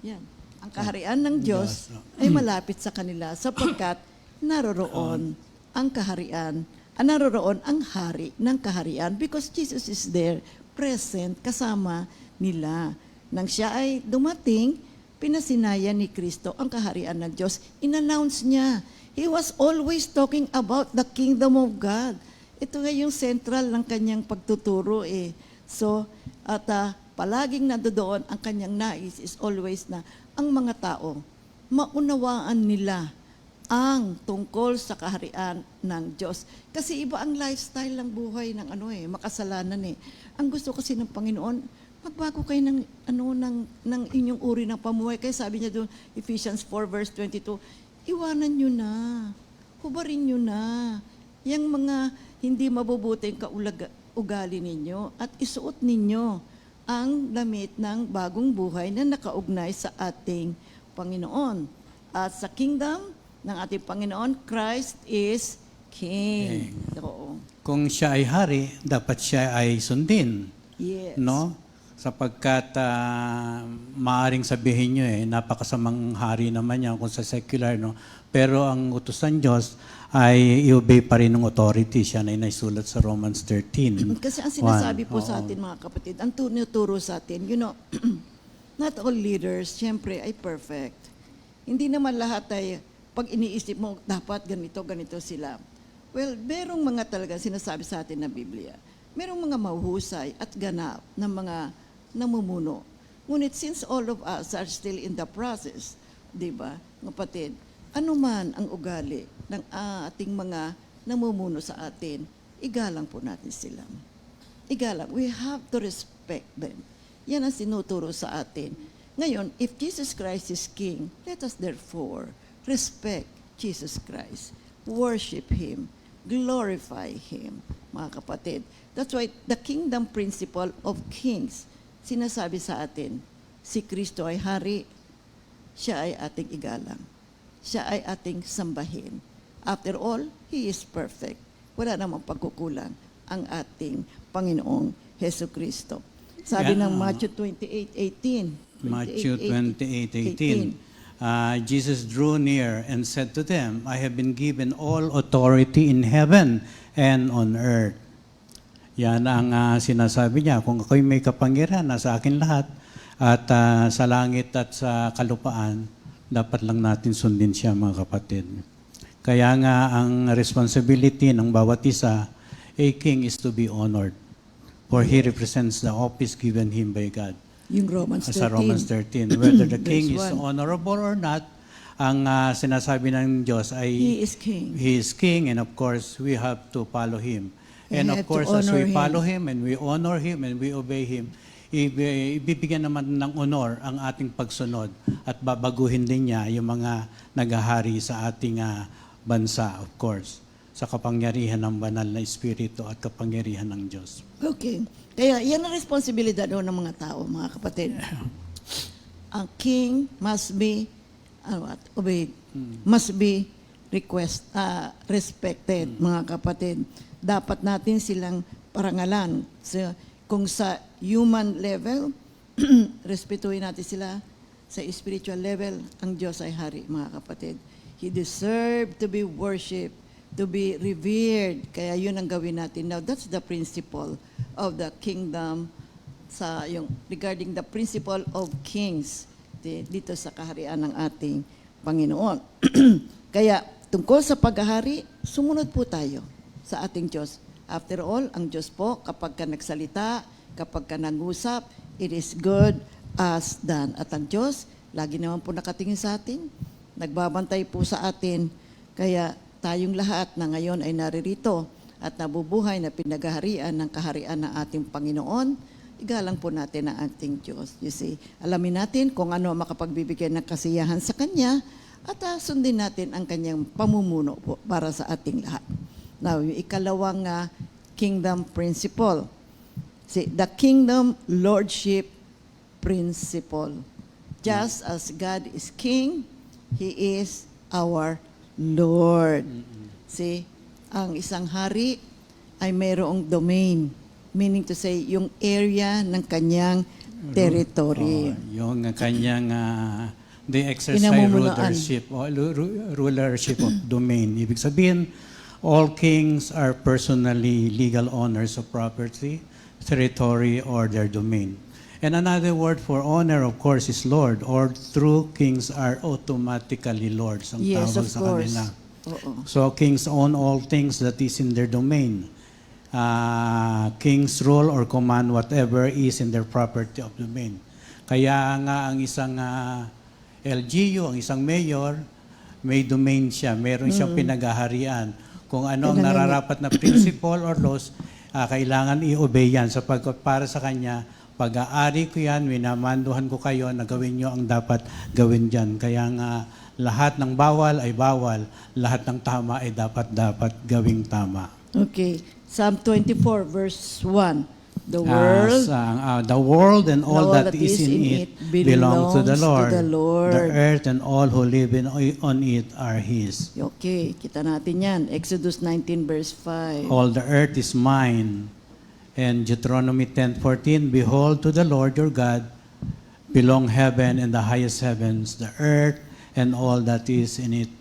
Yan. Ang kaharian ng Diyos ay malapit sa kanila sapagkat naroroon ang kaharian, naroroon ang hari ng kaharian because Jesus is there, present, kasama nila. Nang siya ay dumating, pinasinaya ni Kristo ang kaharian ng Diyos. In-announce niya. He was always talking about the kingdom of God. Ito nga yung central ng kanyang pagtuturo eh. So, at palaging nandoon ang kanyang nais is always na ang mga tao, maunawaan nila ang tungkol sa kaharian ng Diyos. Kasi iba ang lifestyle ng buhay ng makasalanan eh. Ang gusto kasi ng Panginoon, magbago kayo ng inyong uri ng pamuhay. Kaya sabi niya doon, Ephesians 4 verse 22, iwanan nyo na, hubarin nyo na, yung mga hindi mabubuting ugali ninyo at isuot ninyo ang damit ng bagong buhay na nakaugnay sa ating Panginoon. At sa kingdom ng ating Panginoon, Christ is King. Oo. Kung siya ay hari, dapat siya ay sundin. Yes. No? Sapagkat maaring sabihin nyo napakasamang hari naman yan kung sa secular, no? Pero ang utos ng Diyos ay i-obey pa rin ng authority. Siya na naisulat sa Romans 13. Kasi ang sinasabi po sa atin mga kapatid, ang tinuturo sa atin, not all leaders, syempre, ay perfect. Hindi naman lahat ay, pag iniisip mo, dapat ganito sila. Well, merong mga talaga sinasabi sa atin na Biblia. Merong mga mahuhusay at ganap ng mga namumuno. Ngunit since all of us are still in the process, di ba, kapatid, ano man ang ugali ng ating mga namumuno sa atin, igalang po natin sila. Igalang. We have to respect them. Yan ang sinuturo sa atin. Ngayon, if Jesus Christ is King, let us therefore respect Jesus Christ. Worship Him. Glorify Him, mga kapatid. That's why the kingdom principle of kings, sinasabi sa atin, si Kristo ay hari, siya ay ating igalang. Siya ay ating sambahin. After all, He is perfect. Wala namang pagkukulang ang ating Panginoong Heso Kristo. Sabi ng Matthew 28:18. Matthew 28:18. Jesus drew near and said to them, I have been given all authority in heaven and on earth. Yan ang sinasabi niya. Kung ako'y may kapangyarihan, nasa akin lahat. At sa langit at sa kalupaan, dapat lang natin sundin siya, mga kapatid. Kaya nga ang responsibility ng bawat isa, a king is to be honored. For he represents the office given him by God. Yung Romans 13. Sa Romans 13. Whether the king is Verse 1. honorable or not, ang sinasabi ng Diyos ay He is King. He is king, and of course, we have to follow Him. We And have of to course, as honor we Him. follow Him and we honor Him and we obey Him, ibibigyan naman ng honor ang ating pagsunod at babaguhin din niya yung mga naghahari sa ating bansa, of course, sa kapangyarihan ng banal na Espiritu at kapangyarihan ng Diyos. Okay. Kaya yan ang responsibilidad ng mga tao, mga kapatid. Ang king must be obeyed. Must be respected, mga kapatid. Dapat natin silang parangalan. So, kung sa human level, respetuhin natin sila. Sa spiritual level, ang Diyos ay hari, mga kapatid. He deserved to be worshipped, to be revered. Kaya yun ang gawin natin. Now, that's the principle of the kingdom regarding the principle of kings dito sa kaharian ng ating Panginoon. Kaya tungkol sa paghahari, sumunod po tayo sa ating Diyos. After all, ang Diyos po, kapag ka nagsalita, kapag ka nangusap, it is good as done. At ang Diyos, lagi naman po nakatingin sa atin, nagbabantay po sa atin. Kaya tayong lahat na ngayon ay naririto at nabubuhay na pinaghaharian ng kaharian ng ating Panginoon, igalang po natin ang ating Diyos. You see, alamin natin kung ano makapagbibigay ng kasiyahan sa Kanya at sundin natin ang Kanyang pamumuno po para sa ating lahat. Now, yung ikalawang kingdom principle. See, the kingdom lordship principle. Just as God is king, He is our Lord. See, ang isang hari ay mayroong domain. Meaning to say, yung area ng kanyang territory. Yung kanyang they exercise Pinamumunuan. rulership of domain. Ibig sabihin, all kings are personally legal owners of property, territory, or their domain. And another word for honor, of course, is Lord. Or true kings are automatically lords. Ang Yes, tawag of sa course. kanila. Oo. So kings own all things that is in their domain. Kings rule or command whatever is in their property of domain. Kaya nga ang isang LGU, ang isang mayor, may domain siya, meron siyang pinagaharian. Kung ano ang nararapat na principle or laws, kailangan i-obey yan sapagkat para sa kanya, pag-aari ko yan, minamanduhan ko kayo na gawin nyo ang dapat gawin dyan. Kaya nga lahat ng bawal ay bawal, lahat ng tama ay dapat gawing tama. Okay. Psalm 24 verse 1. The world, The world and all that is in it belong to the Lord. The earth and all who live on it are His. Okay, kita natin yan. Exodus 19 verse 5. All the earth is mine. And Deuteronomy 10:14, behold, to the Lord your God belong heaven and the highest heavens, the earth and all that is in it.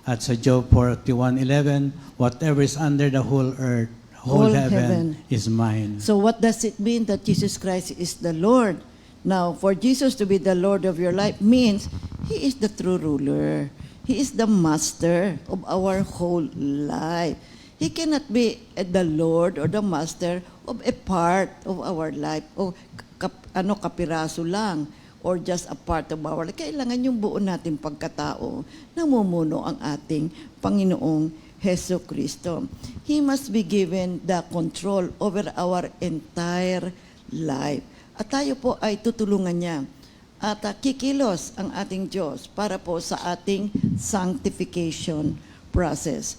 At sa Job 41:11, whatever is under the whole earth, whole heaven is mine. So what does it mean that Jesus Christ is the Lord? Now, for Jesus to be the Lord of your life means He is the true ruler. He is the master of our whole life. He cannot be the Lord or the master of a part of our life o kapiraso lang or just a part of our life. Kailangan yung buo nating pagkatao namumuno ang ating Panginoong Heso Kristo. He must be given the control over our entire life. At tayo po ay tutulungan niya. At kikilos ang ating Diyos para po sa ating sanctification process.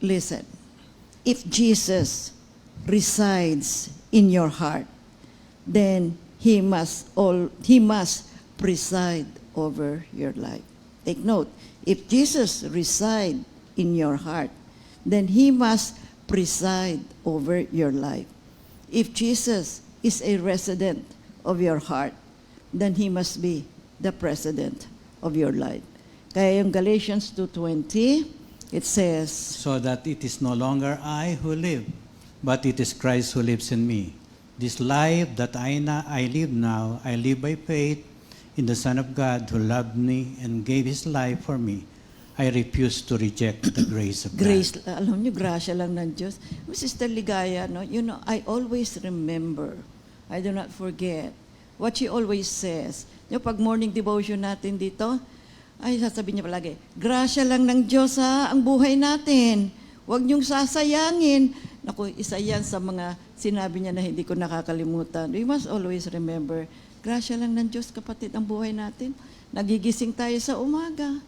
Listen, if Jesus resides in your heart, then He must preside over your life. Take note, if Jesus resides in your heart, then He must preside over your life. If Jesus is a resident of your heart, then He must be the president of your life. Kaya yung Galatians 2:20, it says, So that it is no longer I who live, but it is Christ who lives in me. This life that I live now, I live by faith in the Son of God who loved me and gave His life for me. I refuse to reject the grace of grace, God. alam niyo, grasya lang ng Diyos. Sister Ligaya, no, you know, I always remember, I do not forget, what she always says. Yung pag morning devotion natin dito, ay sasabihin niya palagi, grasya lang ng Diyos ang buhay natin. Huwag niyong sasayangin. Naku, isa yan sa mga sinabi niya na hindi ko nakakalimutan. We must always remember, grasya lang ng Diyos, kapatid, ang buhay natin. Nagigising tayo sa umaga.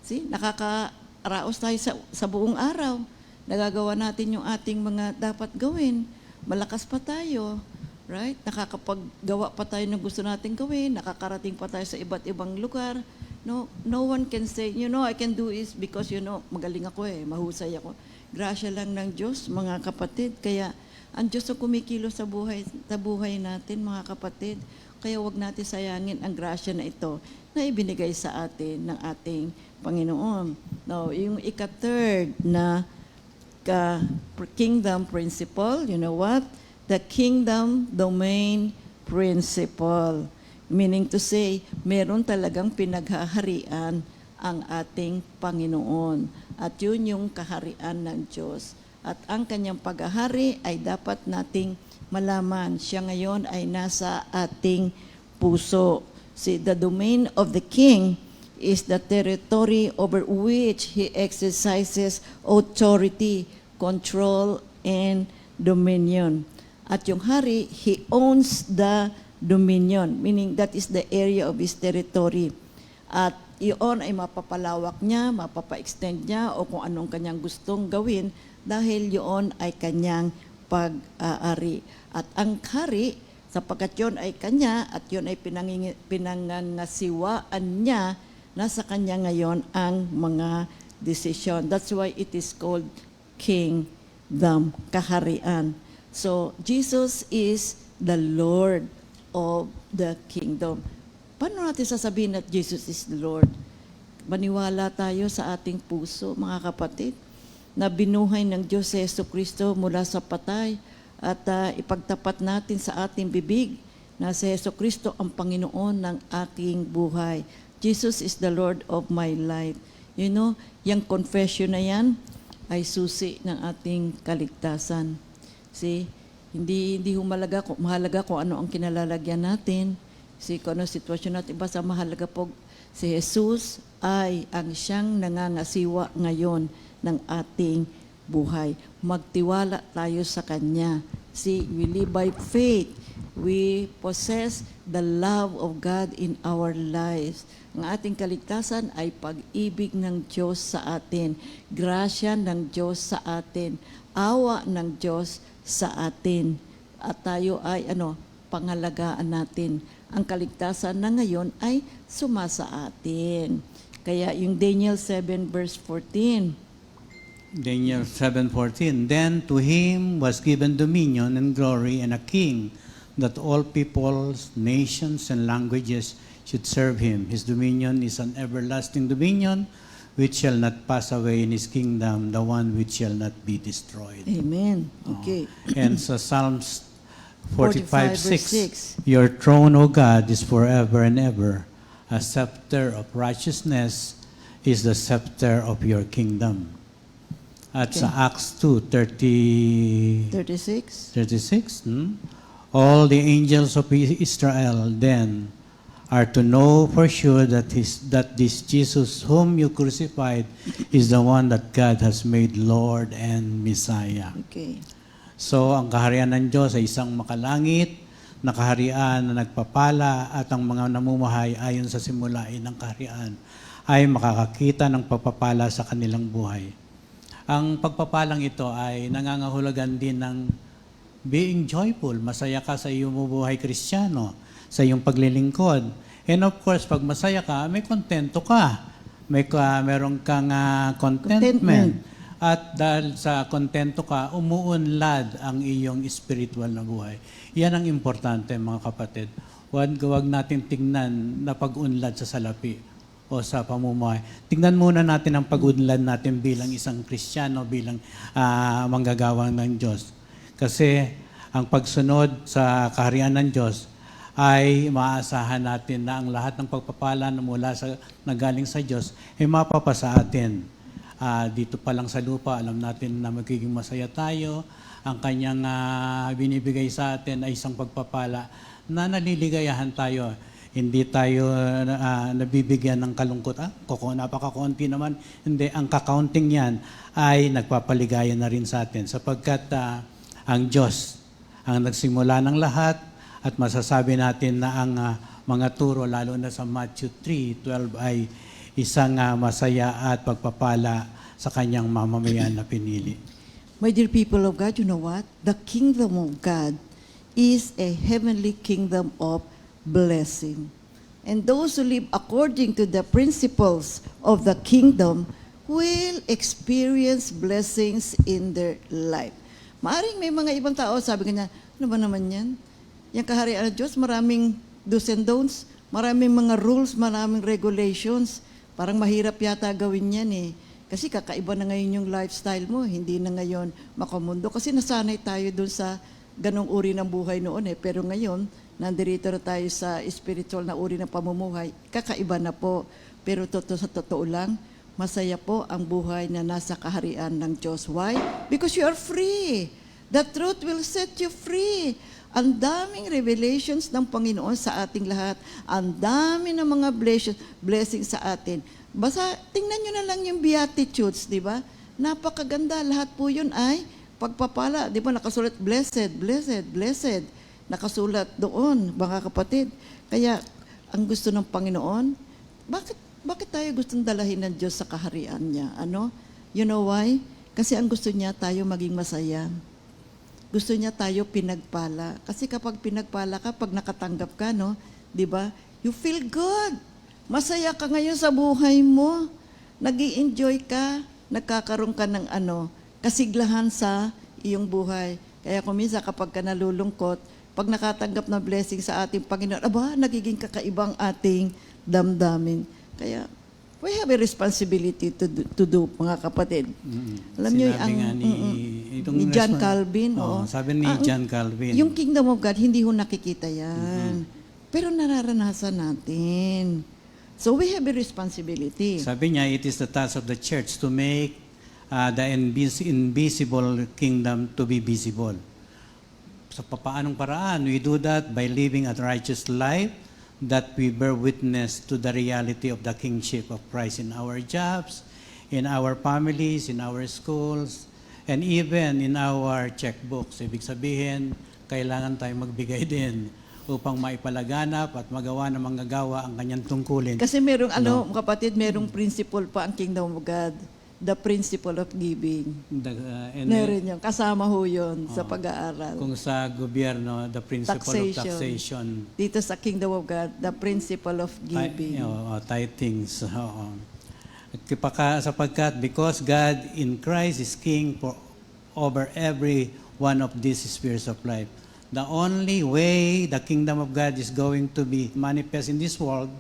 See, nakakaraos tayo sa buong araw. Nagagawa natin yung ating mga dapat gawin. Malakas pa tayo. Right? Nakakapaggawa pa tayo ng gusto natin gawin. Nakakarating pa tayo sa iba't ibang lugar. No one can say, I can do this because, magaling ako mahusay ako. Grasya lang ng Diyos, mga kapatid. Kaya Ang Diyos ang kumikilos sa buhay natin, mga kapatid. Kaya wag natin sayangin ang grasya na ito na ibinigay sa atin ng ating Panginoon. Now, yung ika-third na kingdom principle, you know what? The kingdom domain principle. Meaning to say, meron talagang pinaghaharian ang ating Panginoon. At yun yung kaharian ng Diyos. At ang kanyang paghahari ay dapat nating malaman. Siya ngayon ay nasa ating puso. See, the domain of the king is the territory over which he exercises authority, control, and dominion. At yung hari, he owns the dominion, meaning that is the area of his territory. At iyon ay mapapalawak niya, mapapa-extend niya, o kung anong kanyang gustong gawin, dahil yun ay kanyang pag-aari. At ang hari, sapagkat yun ay kanya, at yun ay pinangangasiwaan niya, nasa kanya ngayon ang mga desisyon. That's why it is called kingdom, kaharian. So, Jesus is the Lord of the kingdom. Paano natin sasabihin that Jesus is the Lord? Maniwala tayo sa ating puso, mga kapatid, na binuhay ng Diyos si Jesucristo mula sa patay at ipagtapat natin sa ating bibig na si Jesucristo ang Panginoon ng aking buhay. Jesus is the Lord of my life. You know, yung confession na yan ay susi ng ating kaligtasan. See, hindi mahalaga kung ano ang kinalalagyan natin. See, kung ano sitwasyon natin. Basta mahalaga po si Jesus ay ang siyang nangangasiwa ngayon ng ating buhay. Magtiwala tayo sa Kanya. See, we live by faith. We possess the love of God in our lives. Ang ating kaligtasan ay pag-ibig ng Diyos sa atin, grasya ng Diyos sa atin, awa ng Diyos sa atin. At tayo ay pangalagaan natin. Ang kaligtasan na ngayon ay sumasa atin. Kaya yung Daniel 7 verse 14. Daniel 7:14. Then to him was given dominion and glory and a king, that all peoples, nations, and languages should serve him. His dominion is an everlasting dominion, which shall not pass away, in his kingdom, the one which shall not be destroyed. Amen. Okay. And sa Psalms 45, verse 45:6, your throne, O God, is forever and ever. A scepter of righteousness is the scepter of your kingdom. At sa Acts 2:36, all the angels of Israel then are to know for sure that this Jesus whom you crucified is the one that God has made Lord and Messiah. Okay. So, ang kaharian ng Diyos ay isang makalangit na kaharian na nagpapala, at ang mga namumuhay ayon sa simulain ng kaharian ay makakakita ng pagpapala sa kanilang buhay. Ang pagpapalang ito ay nangangahulugan din ng being joyful. Masaya ka sa iyong buhay Kristiyano, sa iyong paglilingkod. And of course, pag masaya ka, may kontento ka. Meron kang contentment. At dahil sa kontento ka, umuunlad ang iyong spiritual na buhay. Yan ang importante, mga kapatid. Huwag natin tingnan na pag-unlad sa salapi o sa pamumuhay. Tingnan muna natin ang pag-unlad natin bilang isang Kristiyano, bilang manggagawang ng Diyos. Kasi ang pagsunod sa kaharian ng Diyos ay maaasahan natin na ang lahat ng pagpapala na galing sa Diyos ay mapapasa atin. Dito pa lang sa lupa, alam natin na magiging masaya tayo. Ang kanyang binibigay sa atin ay isang pagpapala na naliligayahan tayo. Hindi tayo nabibigyan ng kalungkot. Napakakunti naman. Hindi, ang kakaunting yan ay nagpapaligaya na rin sa atin. Sapagkat ang Diyos ang nagsimula ng lahat, at masasabi natin na ang mga turo, lalo na sa Matthew 3:12, ay isang masaya at pagpapala sa kanyang mamamayan na pinili. My dear people of God, you know what? The kingdom of God is a heavenly kingdom of blessing. And those who live according to the principles of the kingdom will experience blessings in their life. Maaring may mga ibang tao, sabi kanya, ano ba naman yan? Yung kaharian ng Diyos, maraming do's and don'ts, maraming mga rules, maraming regulations. Parang mahirap yata gawin yan eh. Kasi kakaiba na ngayon yung lifestyle mo, hindi na ngayon makamundo. Kasi nasanay tayo dun sa ganong uri ng buhay noon eh. Pero ngayon, nandirito na tayo sa spiritual na uri ng pamumuhay, kakaiba na po. Pero sa totoo lang, masaya po ang buhay na nasa kaharian ng Diyos. Why? Because you are free. The truth will set you free. Ang daming revelations ng Panginoon sa ating lahat. Ang dami ng mga blessings sa atin. Basta, tingnan nyo na lang yung Beatitudes, di ba? Napakaganda. Lahat po yun ay pagpapala. Di ba? Nakasulat, blessed, blessed, blessed. Nakasulat doon, mga kapatid. Kaya, ang gusto ng Panginoon, bakit tayo gustong dalahin ng Diyos sa kaharian niya? Ano? You know why? Kasi ang gusto niya tayo maging masaya. Gusto niya tayo pinagpala. Kasi kapag pinagpala ka, pag nakatanggap ka, no? Di ba? You feel good. Masaya ka ngayon sa buhay mo. Nag-i-enjoy ka. Nagkakaroon ka ng kasiglahan sa iyong buhay. Kaya kung minsan kapag ka nalulungkot, pag nakatanggap na blessing sa ating Panginoon, nagiging kakaibang ating damdamin. Kaya, we have a responsibility to do, mga kapatid. Alam niyo, ni John Calvin. Sabi ni John Calvin. Yung kingdom of God, hindi ho nakikita yan. Pero nararanasan natin. So we have a responsibility. Sabi niya, it is the task of the church to make the invisible kingdom to be visible. Sa papaanong paraan? We do that by living a righteous life, that we bear witness to the reality of the kingship of Christ in our jobs, in our families, in our schools, and even in our checkbooks. Ibig sabihin, kailangan tayong magbigay din upang maipalaganap at magawa ng manggagawa ang kanyang tungkulin. Kasi merong, kapatid, merong principle pa ang kingdom of God. The principle of giving. Meron yun. Kasama ho yun sa pag-aaral. Kung sa gobyerno, the principle of taxation. Dito sa kingdom of God, the principle of giving. Tithings. Sapagkat because God in Christ is king over every one of these spheres of life. The only way the kingdom of God is going to be manifest in this world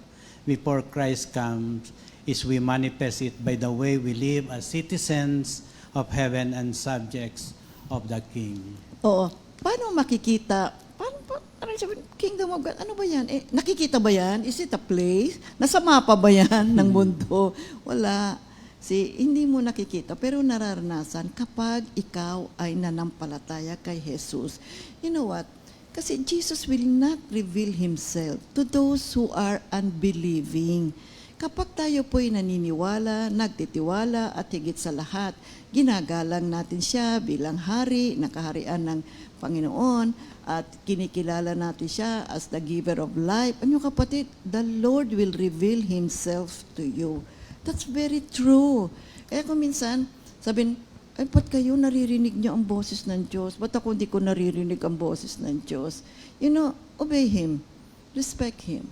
before Christ comes is we manifest it by the way we live as citizens of heaven and subjects of the King. Oo. Paano makikita? Ano sabihin, kingdom of God, ano ba yan? Nakikita ba yan? Is it a place? Nasa mapa ba yan ng mundo? Wala. Hindi mo nakikita, pero nararanasan kapag ikaw ay nanampalataya kay Jesus. You know what? Kasi Jesus will not reveal Himself to those who are unbelieving. Kapag tayo po'y naniniwala, nagtitiwala, at higit sa lahat, ginagalang natin siya bilang hari, nakaharian ng Panginoon, at kinikilala natin siya as the giver of life. Ano kapatid? The Lord will reveal Himself to you. That's very true. Kaya kung minsan, sabihin, ba't kayo naririnig niyo ang boses ng Diyos? Ba't ako hindi ko naririnig ang boses ng Diyos? You know, obey Him. Respect Him.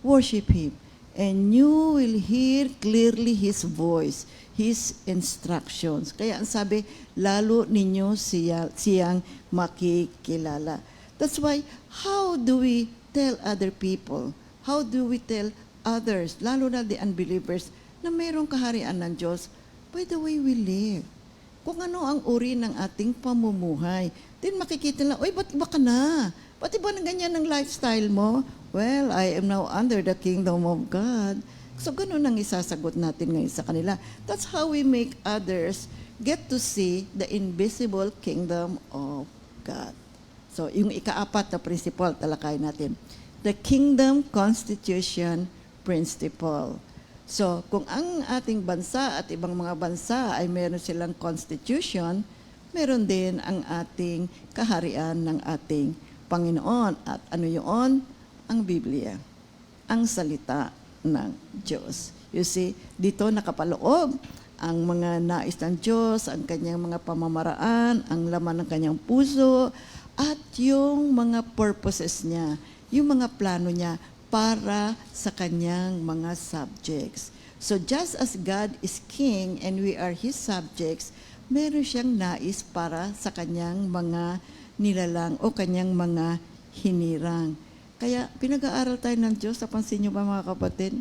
Worship Him. And you will hear clearly His voice, His instructions. Kaya ang sabi, lalo ninyo siyang makikilala. That's why, how do we tell other people? How do we tell others, lalo na the unbelievers, na mayroong kaharian ng Diyos by the way we live? Kung ano ang uri ng ating pamumuhay. Then makikita lang, ba't iba ka na? Ba't iba na ganyan ang lifestyle mo? Well, I am now under the kingdom of God. So, ganun ang isasagot natin ngayon sa kanila. That's how we make others get to see the invisible kingdom of God. So, yung ikaapat na principle, talakay natin. The Kingdom Constitution Principle. So, kung ang ating bansa at ibang mga bansa ay meron silang constitution, meron din ang ating kaharian ng ating Panginoon. At ano yun? Ang Biblia. Ang salita ng Diyos. You see, dito nakapaloob ang mga nais ng Diyos, ang kanyang mga pamamaraan, ang laman ng kanyang puso, at yung mga purposes niya, yung mga plano niya para sa kanyang mga subjects. So just as God is King and we are His subjects, meron siyang nais para sa kanyang mga nilalang o kanyang mga hinirang. Kaya pinag-aaral tayo ng Diyos. Napansin niyo ba mga kapatid?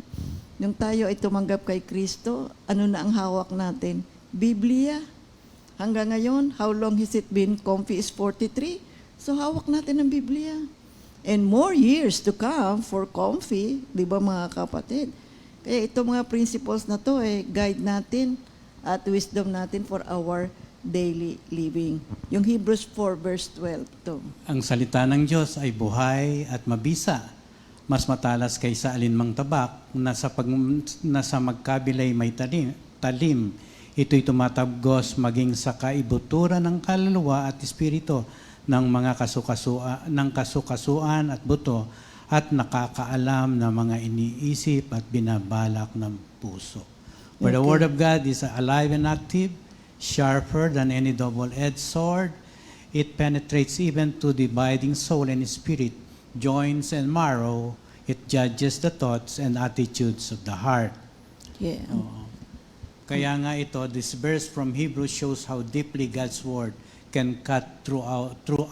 Nung tayo ay tumanggap kay Kristo, ano na ang hawak natin? Biblia. Hanggang ngayon, how long has it been? Comfy is 43. So hawak natin ang Biblia. And more years to come for Comfy, di ba mga kapatid? Kaya itong mga principles na to guide natin at wisdom natin for our daily living. Yung Hebrews 4 verse 12 to. Ang salita ng Diyos ay buhay at mabisa, mas matalas kaysa alinmang tabak, nasa magkabilay may talim. Ito'y tumatagos maging sa kaibuturan ng kaluluwa at espiritu ng mga kasukasuan at buto, at nakakaalam ng mga iniisip at binabalak ng puso. For the Word of God is alive and active, sharper than any double-edged sword. It penetrates even to dividing soul and spirit, joints and marrow. It judges the thoughts and attitudes of the heart. Yeah. Kaya nga ito, this verse from Hebrews shows how deeply God's Word can cut through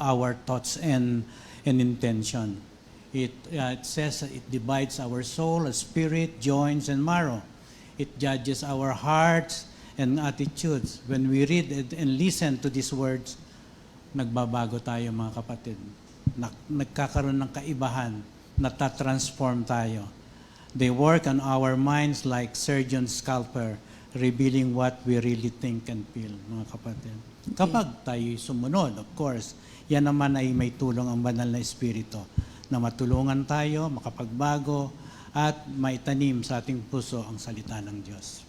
our thoughts and intention. It says it divides our soul, spirit, joints, and marrow. It judges our hearts and attitudes. When we read and listen to these words, nagbabago tayo mga kapatid. Nagkakaroon ng kaibahan, natatransform tayo. They work on our minds like surgeon scalpel, revealing what we really think and feel, mga kapatid. Kapag tayo sumunod, of course, yan naman ay may tulong ang banal na Espiritu na matulungan tayo, makapagbago, at maitanim sa ating puso ang salita ng Diyos.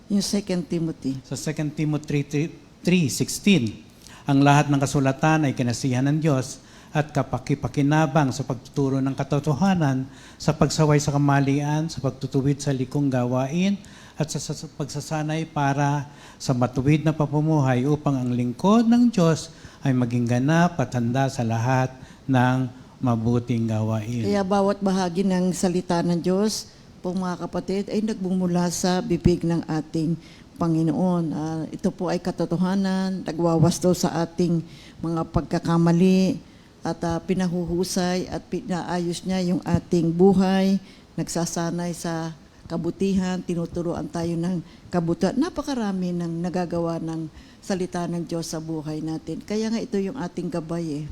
Yung 2 Timothy. Sa 2 Timothy 3:16, ang lahat ng kasulatan ay kinasihan ng Diyos at kapakipakinabang sa pagtuturo ng katotohanan, sa pagsaway sa kamalian, sa pagtutuwid sa likong gawain, at sa pagsasanay para sa matuwid na pamumuhay upang ang lingkod ng Diyos ay maging ganap at handa sa lahat ng mabuting gawain. Kaya bawat bahagi ng salita ng Diyos, po mga kapatid, ay nagbumula sa bibig ng ating Panginoon. Ito po ay katotohanan, nagwawasto sa ating mga pagkakamali, at pinahuhusay at pinaayos niya yung ating buhay, nagsasanay sa kabutihan, tinuturuan tayo ng kabutihan. Napakarami ng nagagawa ng salita ng Diyos sa buhay natin. Kaya nga ito yung ating gabay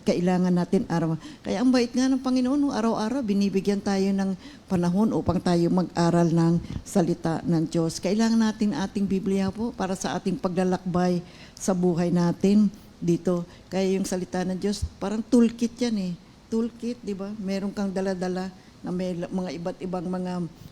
kailangan natin araw. Kaya ang bait nga ng Panginoon, araw-araw binibigyan tayo ng panahon upang tayo mag-aral ng salita ng Diyos. Kailangan natin ating Biblia po para sa ating paglalakbay sa buhay natin dito. Kaya yung salita ng Diyos, parang toolkit yan Toolkit, di ba? Meron kang dala-dala na may mga iba't ibang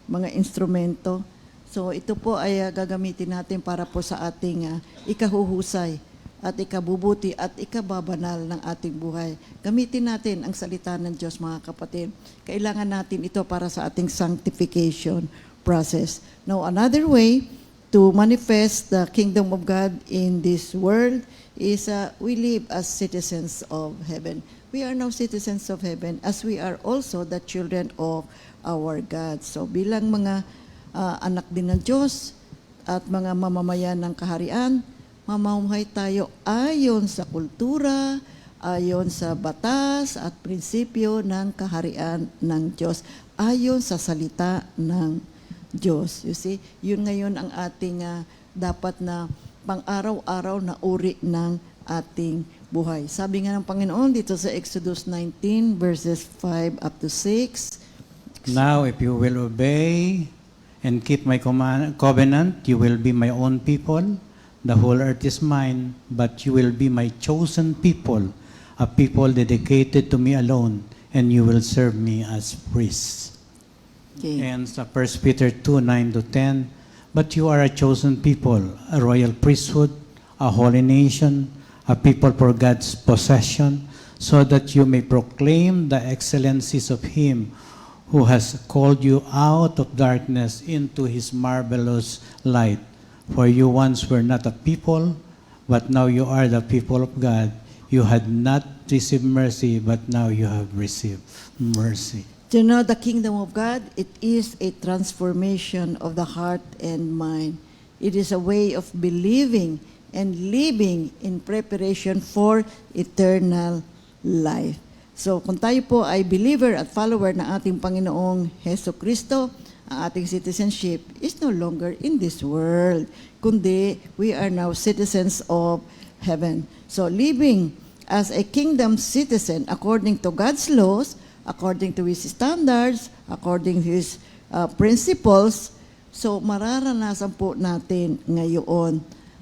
mga instrumento. So ito po ay gagamitin natin para po sa ating ikahuhusay at ikabubuti at ikababanal ng ating buhay. Gamitin natin ang salita ng Diyos, mga kapatid. Kailangan natin ito para sa ating sanctification process. Now, another way to manifest the kingdom of God in this world is we live as citizens of heaven. We are now citizens of heaven as we are also the children of our God. So, bilang mga anak din ng Diyos at mga mamamayan ng kaharian, mamumuhay tayo ayon sa kultura, ayon sa batas at prinsipyo ng kaharian ng Diyos, ayon sa salita ng Diyos. You see, yun ngayon ang ating dapat na pang-araw-araw na uri ng ating buhay. Sabi nga ng Panginoon dito sa Exodus 19 verses 5 up to 6. Now, if you will obey and keep my covenant, you will be my own people. The whole earth is mine, but you will be my chosen people, a people dedicated to me alone, and you will serve me as priests. Okay. And sa 1 Peter 2:9-10, but you are a chosen people, a royal priesthood, a holy nation, a people for God's possession, so that you may proclaim the excellencies of Him who has called you out of darkness into His marvelous light. For you once were not a people, but now you are the people of God. You had not received mercy, but now you have received mercy. To know the kingdom of God, it is a transformation of the heart and mind. It is a way of believing and living in preparation for eternal life. So kung tayo po ay believer at follower ng ating Panginoong Heso Kristo, ang ating citizenship is no longer in this world, kundi we are now citizens of heaven. So living as a kingdom citizen according to God's laws, according to His standards, according to His principles, so mararanasan po natin ngayon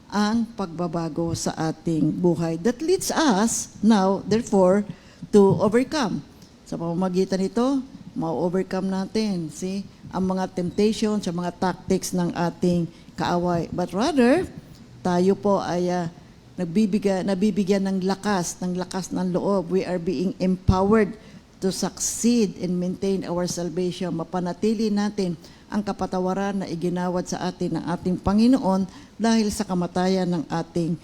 ang pagbabago sa ating buhay that leads us now, therefore, to overcome. Sa pamamagitan nito, ma-overcome natin, ang mga temptations, ang mga tactics ng ating kaaway. But rather, tayo po ay nabibigyan ng lakas ng loob. We are being empowered to succeed and maintain our salvation. Mapanatili natin ang kapatawaran na iginawad sa atin ng ating Panginoon dahil sa kamatayan ng ating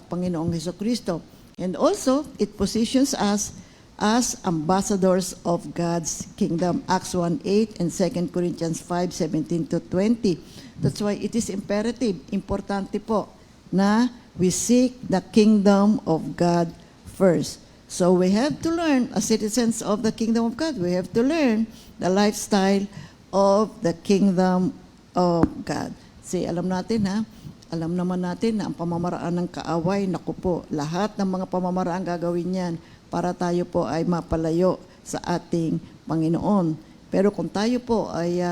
Panginoong Hesukristo. And also, it positions us as ambassadors of God's kingdom. Acts 1:8 and 2 Corinthians 5:17 to 20. That's why it is imperative, importante po, na we seek the kingdom of God first. So we have to learn, as citizens of the kingdom of God, we have to learn the lifestyle of the kingdom of God. Alam naman natin na ang pamamaraan ng kaaway, naku po, lahat ng mga pamamaraan gagawin yan para tayo po ay mapalayo sa ating Panginoon. Pero kung tayo po ay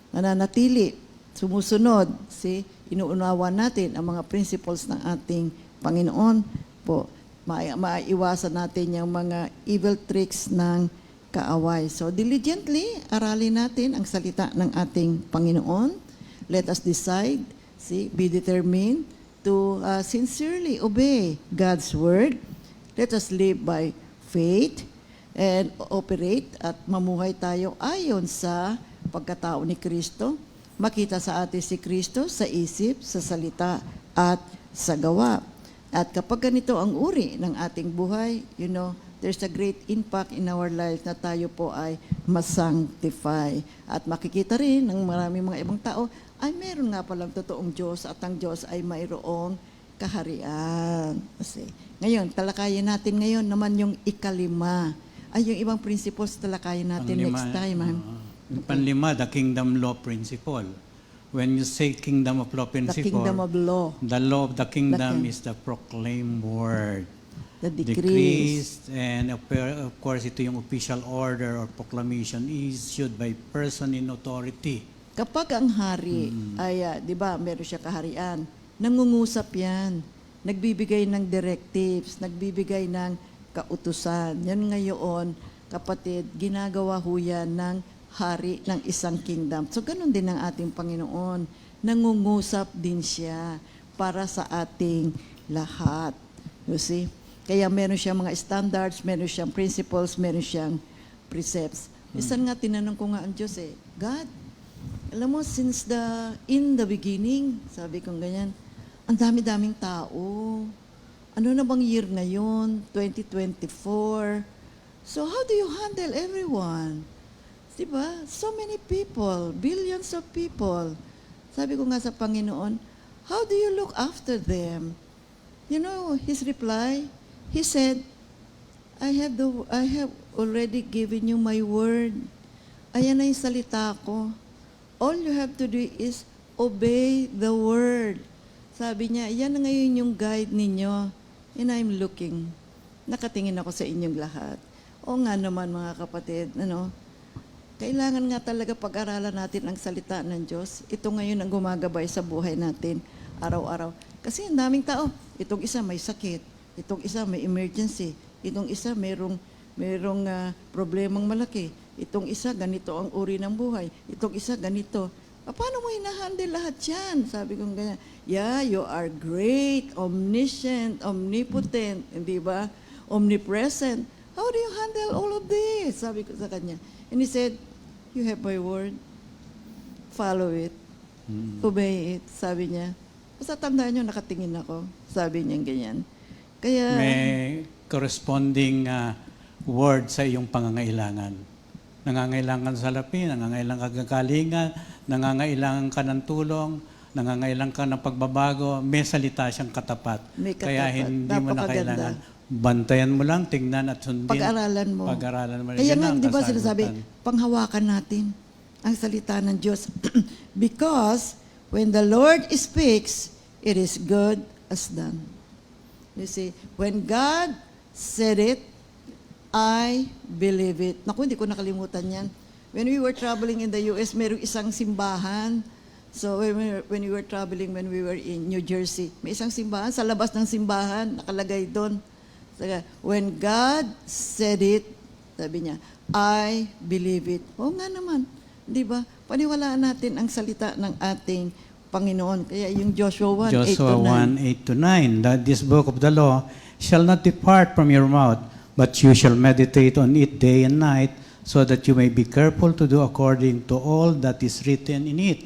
nananatili, sumusunod, inuunawa natin ang mga principles ng ating Panginoon po, maiiwasan natin yung mga evil tricks ng kaaway. So diligently, aralin natin ang salita ng ating Panginoon. Let us decide, be determined to sincerely obey God's word. Let us live by faith and operate at mamuhay tayo ayon sa pagkatao ni Kristo. Makita sa atin si Kristo sa isip, sa salita at sa gawa. At kapag ganito ang uri ng ating buhay, there's a great impact in our life na tayo po ay masanctify. At makikita rin ng maraming mga ibang tao, ay meron nga palang totoong Diyos at ang Diyos ay mayroong kaharian. Ngayon, talakayin natin ngayon naman yung ikalima. Ay, yung ibang principles talakayin natin next time. Panlima, the kingdom law principle. When you say kingdom of law principle, The kingdom of law. the law of the kingdom is the proclaimed word. The decrees. And of course, ito yung official order or proclamation issued by person in authority. Kapag ang hari ay, di ba, meron siya kaharian, nangungusap yan, nagbibigay ng directives, nagbibigay ng kautusan. Yan ngayon, kapatid, ginagawa ho yan ng hari ng isang kingdom. So, ganun din ang ating Panginoon. Nangungusap din siya para sa ating lahat. You see? Kaya meron siyang mga standards, meron siyang principles, meron siyang precepts. Isan nga, tinanong ko nga ang Diyos God, alam mo, since in the beginning, sabi kong ganyan, ang dami-daming tao. Ano na bang year ngayon? 2024. So, how do you handle everyone? Diba? So many people, billions of people. Sabi ko nga sa Panginoon, how do you look after them? His reply, he said, I have already given you my word. Ayan na yung salita ko. All you have to do is obey the word. Sabi niya, yan na ngayon yung guide ninyo. And I'm looking. Nakatingin ako sa inyong lahat. O nga naman mga kapatid, kailangan nga talaga pag-aralan natin ang salita ng Diyos. Ito ngayon ang gumagabay sa buhay natin araw-araw. Kasi ang daming tao, itong isa may sakit, itong isa may emergency, itong isa merong problemang malaki, itong isa ganito ang uri ng buhay, itong isa ganito. Paano mo hinahandle lahat yan? Sabi ko ganyan, yeah, you are great, omniscient, omnipotent, hindi ba? Omnipresent. How do you handle all of this? Sabi ko sa kanya. And he said, you have my word. Follow it. Obey it. Sabi niya. Basta tandaan niyo, nakatingin ako. Sabi niya ganyan. Kaya, May corresponding word sa iyong pangangailangan. Nangangailangan sa salapi, nangangailangan kagalingan, nangangailangan ka ng tulong, nangangailang ka ng pagbabago, may salita siyang katapat. May Kaya katapat. hindi mo na Napakaganda. kailangan. Bantayan mo lang, tingnan at sundin. Pag-aralan mo. Pag-aralan mo. Kaya Yan nga, ang di ba kasagutan. sinasabi, panghawakan natin ang salita ng Diyos. Because when the Lord speaks, it is good as done. You see, when God said it, I believe it. Naku, hindi ko nakalimutan yan. When we were traveling in the US, mayroong isang simbahan. So when we were traveling, when we were in New Jersey, may isang simbahan, sa labas ng simbahan, nakalagay doon. Saka, when God said it, sabi niya, I believe it. Oo nga naman. Di ba? Paniwalaan natin ang salita ng ating Panginoon. Kaya yung Joshua 1, Joshua 8 to 9. 1:8-9, that this book of the law shall not depart from your mouth, but you shall meditate on it day and night, so that you may be careful to do according to all that is written in it.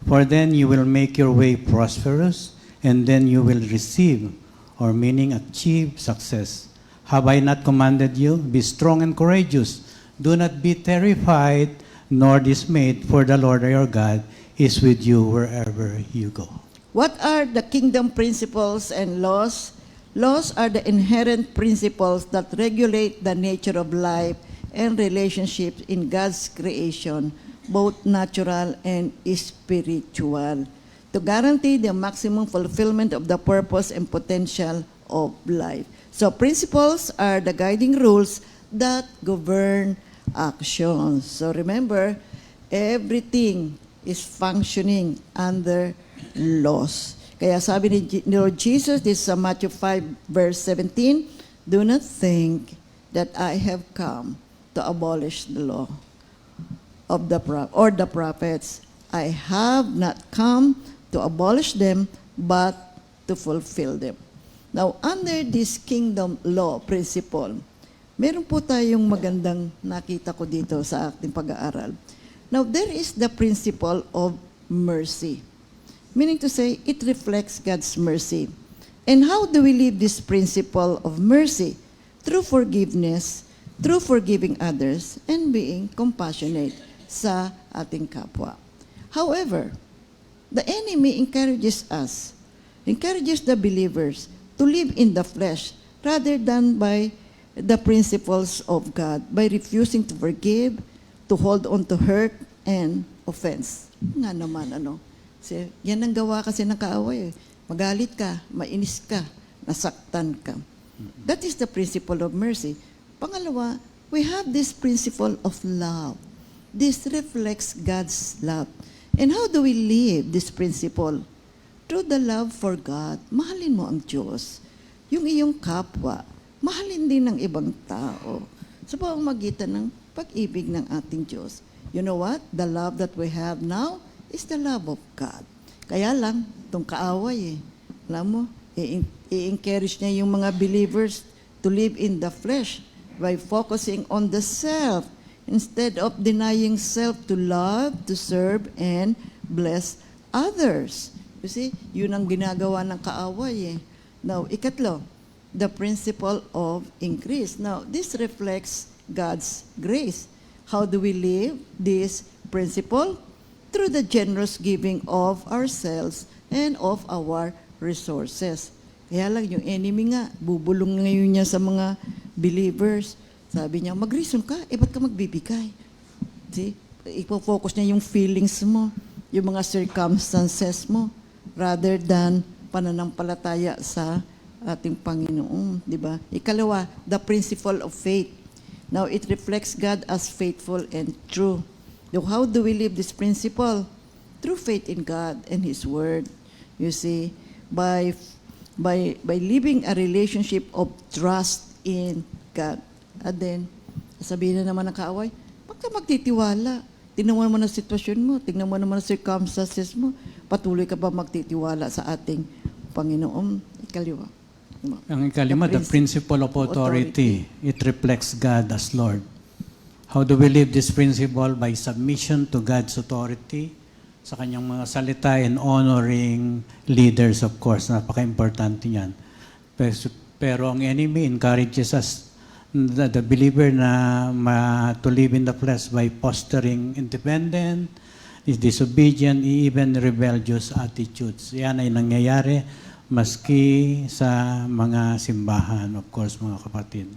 For then you will make your way prosperous, and then you will receive, or meaning achieve, success. Have I not commanded you? Be strong and courageous. Do not be terrified nor dismayed, for the Lord your God is with you wherever you go. What are the kingdom principles and laws? Laws are the inherent principles that regulate the nature of life and relationships in God's creation, both natural and spiritual, to guarantee the maximum fulfillment of the purpose and potential of life. So principles are the guiding rules that govern actions. So remember, everything is functioning under laws. Kaya sabi ni Lord Jesus, this is Matthew 5 verse 17, do not think that I have come to abolish the law of the prophets. I have not come to abolish them, but to fulfill them. Now, under this kingdom law principle, meron po tayong magandang nakita ko dito sa ating pag-aaral. Now, there is the principle of mercy. Meaning to say, it reflects God's mercy. And how do we live this principle of mercy? Through forgiveness, through forgiving others, and being compassionate sa ating kapwa. However, the enemy encourages the believers to live in the flesh rather than by the principles of God, by refusing to forgive, to hold on to hurt and offense. Nga naman, yan ang gawa kasi ng kaaway. Magalit ka, mainis ka, nasaktan ka. That is the principle of mercy. Pangalawa, we have this principle of love. This reflects God's love. And how do we live this principle? Through the love for God. Mahalin mo ang Diyos. Yung iyong kapwa, mahalin din ng ibang tao. Sa pamamagitan ng pag-ibig ng ating Diyos. You know what? The love that we have now is the love of God. Kaya lang, itong kaaway alam mo, i-encourage niya yung mga believers to live in the flesh by focusing on the self instead of denying self to love, to serve, and bless others. You see, yun ang ginagawa ng kaaway Now, ikatlo, the principle of increase. Now, this reflects God's grace. How do we live this principle? Through the generous giving of ourselves and of our resources. Kaya lang, yung enemy nga, bubulong ngayon niya sa mga believers. Sabi niya, mag-reason ka, ba't ka magbibigay? See? Ipo-focus niya yung feelings mo, yung mga circumstances mo, rather than pananampalataya sa ating Panginoon, di ba? Ikalawa, the principle of faith. Now, it reflects God as faithful and true. So, how do we live this principle? Through faith in God and His Word. You see, by living a relationship of trust in God. And then, sabihin na naman ng kaaway, pag ka magtitiwala, tingnan mo naman ang sitwasyon mo, tingnan mo naman ang circumstances mo, patuloy ka ba magtitiwala sa ating Panginoon? Ikaliwa. Ang ikalima, the principle of authority. It reflects God as Lord. How do we live this principle? By submission to God's authority, sa kanyang mga salita, and honoring leaders, of course. Napaka-importante yan. Pero ang enemy encourages us, the believer, na to live in the flesh by fostering independent disobedient, even rebellious attitudes. Yan ay nangyayari maski sa mga simbahan, of course, mga kapatid.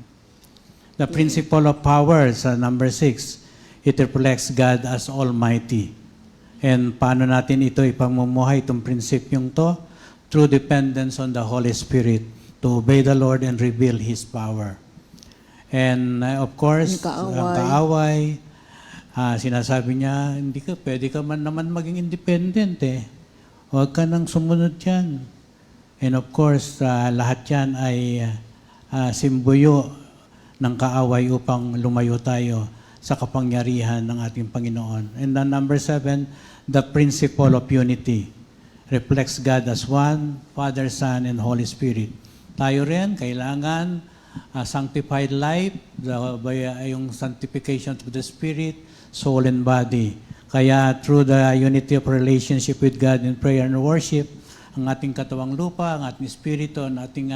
The principle of power sa number 6, it reflects God as Almighty. And paano natin ito ipamumuhay, itong prinsipyong to? Through dependence on the Holy Spirit to obey the Lord and reveal His power. And of course, Yung ang kaaway, sinasabi niya, pwede ka man naman maging independent eh. Huwag ka nang sumunod yan. And of course, lahat yan ay simbuyo ng kaaway upang lumayo tayo sa kapangyarihan ng ating Panginoon. And then number 7, the principle of unity reflects God as one, Father, Son, and Holy Spirit. Tayo rin, kailangan sanctified life, yung sanctification of the Spirit, soul, and body. Kaya through the unity of relationship with God in prayer and worship, ang ating katawang lupa, ang ating spirito, ang ating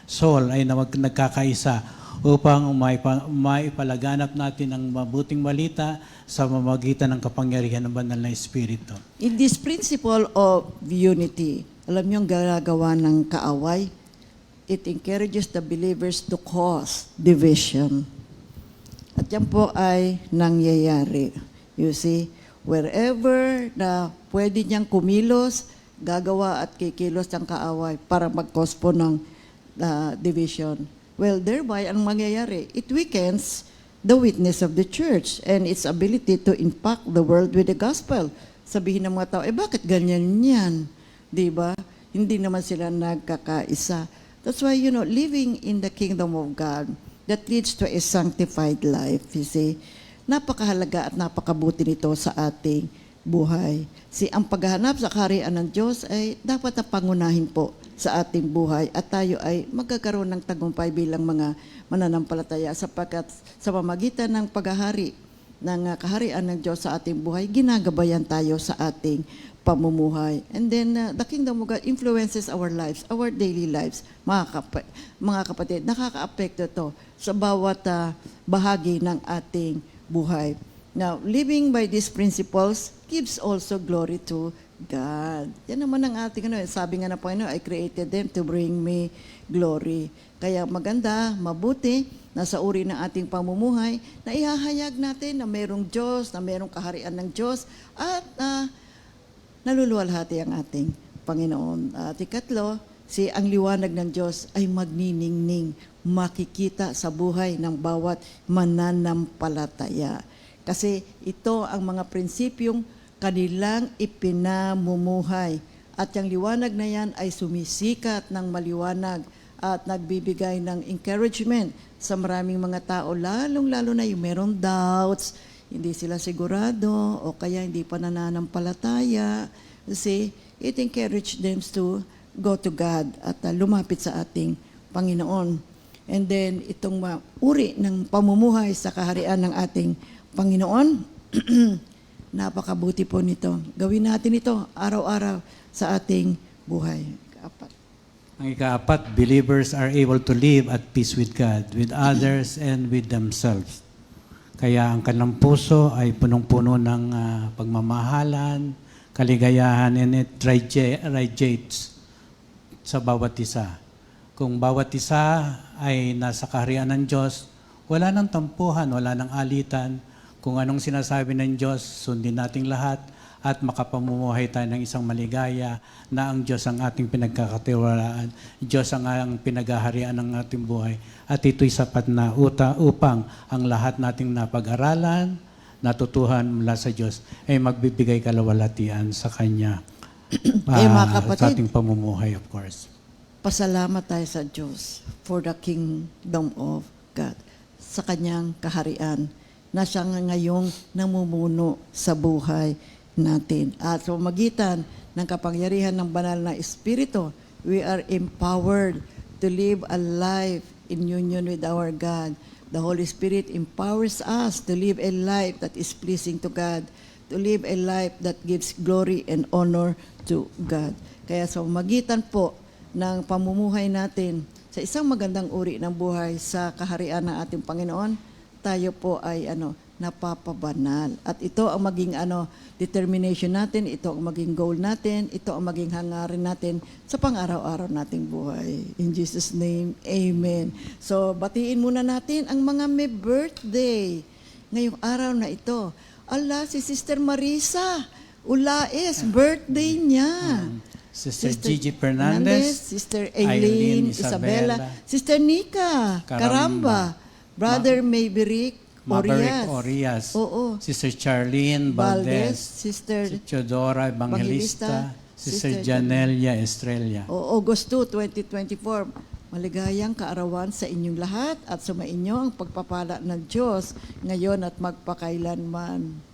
soul ay nagkakaisa upang maipalaganap natin ang mabuting balita sa mamagitan ng kapangyarihan ng banal na Espiritu. In this principle of unity, alam niyo ang ginagawa ng kaaway? It encourages the believers to cause division. At yan po ay nangyayari. You see, wherever na pwede niyang kumilos, gagawa at kikilos ang kaaway para mag-cause po ng division. Well, thereby, ang mangyayari, it weakens the witness of the church and its ability to impact the world with the gospel. Sabihin ng mga tao, bakit ganyan yan? Diba? Hindi naman sila nagkakaisa. That's why, living in the kingdom of God, that leads to a sanctified life, you see. Napakahalaga at napakabuti nito sa ating buhay. Ang paghahanap sa kaharian ng Diyos ay dapat na pangunahin po sa ating buhay at tayo ay magkakaroon ng tagumpay bilang mga mananampalataya sapagkat sa pamagitan ng paghahari ng kaharian ng Diyos sa ating buhay, ginagabayan tayo sa ating pamumuhay. And then, the kingdom of God influences our lives, our daily lives. Mga kapatid, nakaka-apekto ito sa bawat bahagi ng ating buhay. Now, living by these principles gives also glory to God. Yan naman ang ating, sabi nga ng Panginoon, I created them to bring me glory. Kaya maganda, mabuti, nasa uri ng ating pamumuhay, na ihahayag natin na mayroong Diyos, na mayroong kaharian ng Diyos, at naluluwalhati ang ating Panginoon. At ikatlo, ang liwanag ng Diyos ay magniningning, makikita sa buhay ng bawat mananampalataya. Kasi ito ang mga prinsipyong kanilang ipinamumuhay. At yung liwanag na yan ay sumisikat ng maliwanag at nagbibigay ng encouragement sa maraming mga tao, lalong-lalo na yung merong doubts, hindi sila sigurado o kaya hindi pa nananampalataya. Kasi it encouraged them to go to God at lumapit sa ating Panginoon. And then itong uri ng pamumuhay sa kaharian ng ating Panginoon, napakabuti po nito. Gawin natin ito araw-araw sa ating buhay. Ang ika-4, believers are able to live at peace with God, with others, and with themselves. Kaya ang kanilang puso ay punong-puno ng pagmamahalan, kaligayahan, and it radiates sa bawat isa. Kung bawat isa ay nasa kaharian ng Diyos, wala nang tampuhan, wala nang alitan. Kung anong sinasabi ng Diyos, sundin nating lahat at makapamumuhay tayo ng isang maligaya na ang Diyos ang ating pinagkakatiwalaan, Diyos ang pinaghaharian ng ating buhay. At ito'y sapat na upang ang lahat nating napag-aralan, natutuhan mula sa Diyos, ay magbibigay kalawalatian sa Kanya. Mga kapatid, sa ating pamumuhay, of course. Pasalamat tayo sa Diyos for the kingdom of God, sa Kanyang kaharian, na siya ngayong namumuno sa buhay natin. At sa magitan ng kapangyarihan ng banal na Espiritu, we are empowered to live a life in union with our God. The Holy Spirit empowers us to live a life that is pleasing to God, to live a life that gives glory and honor to God. Kaya sa magitan po ng pamumuhay natin sa isang magandang uri ng buhay sa kaharian ng ating Panginoon, tayo po ay napapabanal. At ito ang maging determination natin, ito ang maging goal natin, ito ang maging hangarin natin sa pang-araw-araw nating buhay. In Jesus' name, Amen. So, batiin muna natin ang mga may birthday ngayong araw na ito. Si Sister Marisa Ulaes, birthday niya. Sister Gigi Fernandez, Sister Eileen Isabella, Sister Nika Caramba, Brother Maverick Maverick Orias, Oo. Sister Charlene Valdez, Valdez, Sister Theodora Evangelista, Sister Sister Janelia Estrella. August 2, 2024. Maligayang kaarawan sa inyong lahat at sumainyo ang pagpapala ng Diyos ngayon at magpakailanman.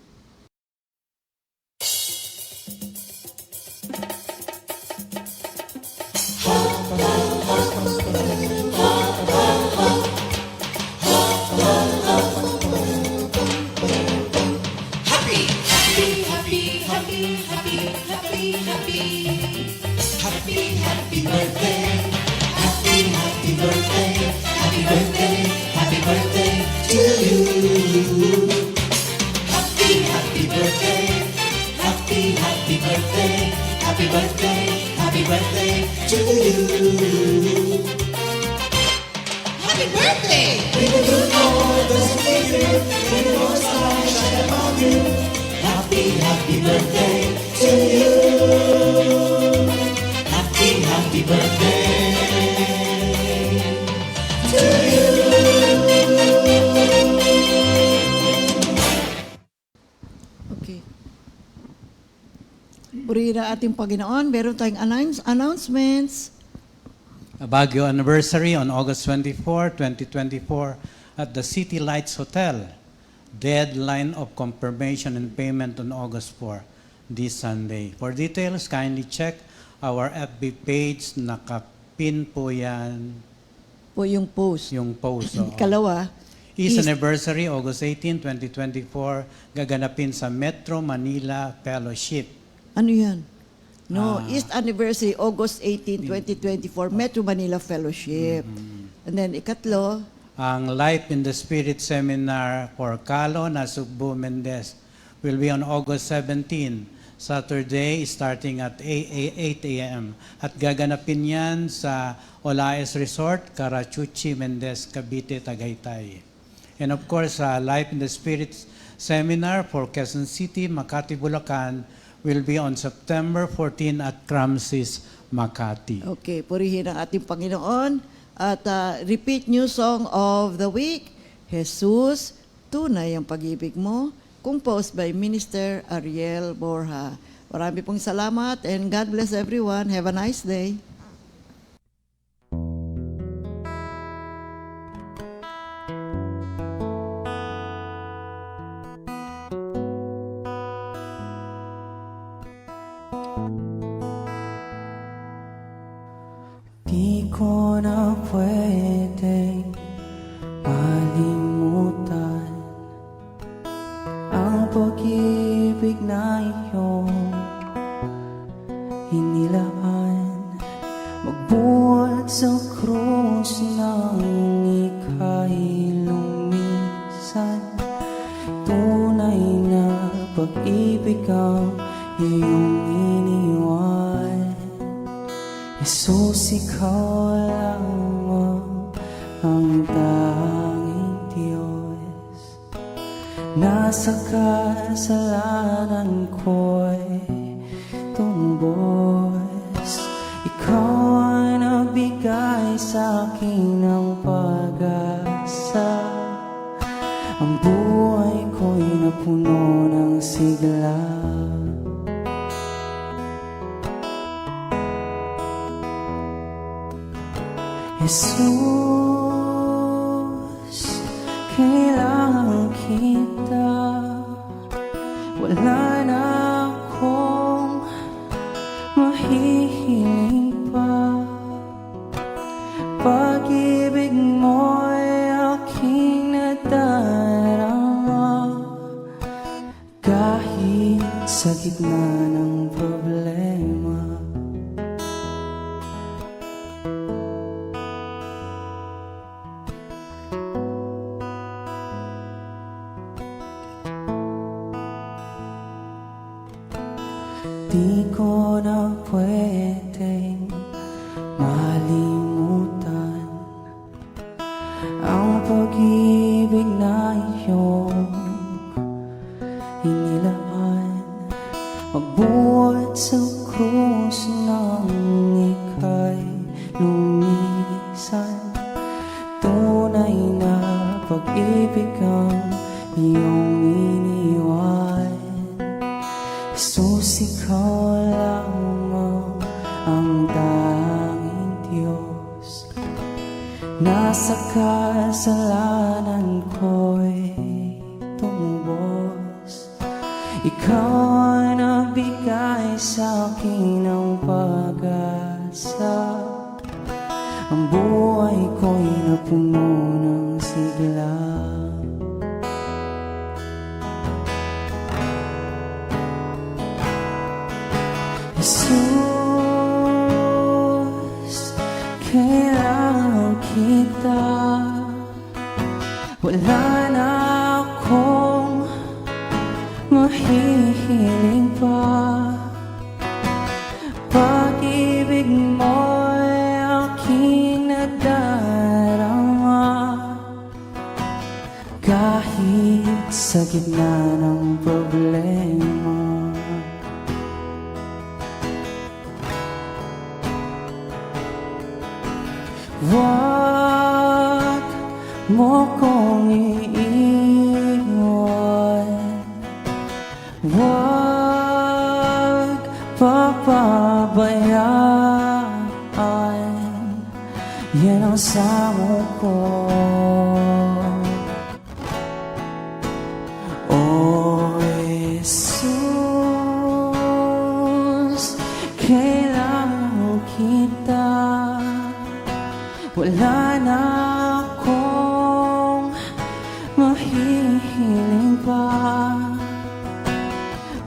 Okay. Purihin ang ating Panginoon. Meron tayong announcements. A Baguio anniversary on August 24, 2024 at the City Lights Hotel. Deadline of confirmation and payment on August 4, this Sunday. For details, kindly check our FB page. Nakapin po yan Po yung post. yung post. oo. Ikalawa, East Anniversary, August 18, 2024, gaganapin sa Metro Manila Fellowship. ano yan? No, East Anniversary, August 18, 2024, Metro Manila Fellowship. And then, ikatlo, Ang Life in the Spirit Seminar for Calo Nasugbu Mendez will be on August 17, Saturday, starting at 8 a.m. At gaganapin yan sa Olaes Resort, Karachuchi, Mendez, Cavite, Tagaytay. And of course, Life in the Spirit Seminar for Quezon City, Makati, Bulacan will be on September 14 at Cramsis, Makati. okay, purihin ang ating Panginoon. At repeat new song of the week, Jesus, Tunay ang Pag-ibig Mo, composed by Minister Ariel Borja. Marami pong salamat and God bless everyone. Have a nice day. Di ko na pwedeng malimutan ang pag-ibig na iyong hinilaan. Magbuhat sa krus nang ika'y lumisan. Tunay na pag-ibig ang iyong iniwan. Jesus, ikaw lamang ang tanging Diyos. Nasa kasalanan ko'y tumbos. Ikaw ay nagbigay sa akin ng pag-asa. Ang buhay ko'y napuno ng sigla. Jesus, kailangan kita. Wala na akong mahihiling pa. Pag-ibig mo'y aking nadarama. Kahit sa gitna ng problema. Di ko na pwedeng malimutan ang pag-ibig na iyong inilaan. Magbuhat sa krus nang ika'y lumisan. Tunay na pag-ibig ang iyong iniwan. Jesus, ikaw lamang ang tanging Diyos. Nasa kasalanan ko'y tumubos. Ikaw ang nagbigay sa'kin ng pag-asa. Ang buhay ko'y napuno ng sigla. Jesus, kailangan kita. Wala na akong mahihiling pa. Pag-ibig mo'y aking nadarama. Kahit sa gitna ng problema. Huwag mo kong iiwan. Huwag papabayaan. Yan ang samo ko. Oh, Jesus, kailangan kita. Wala na akong mahihiling pa.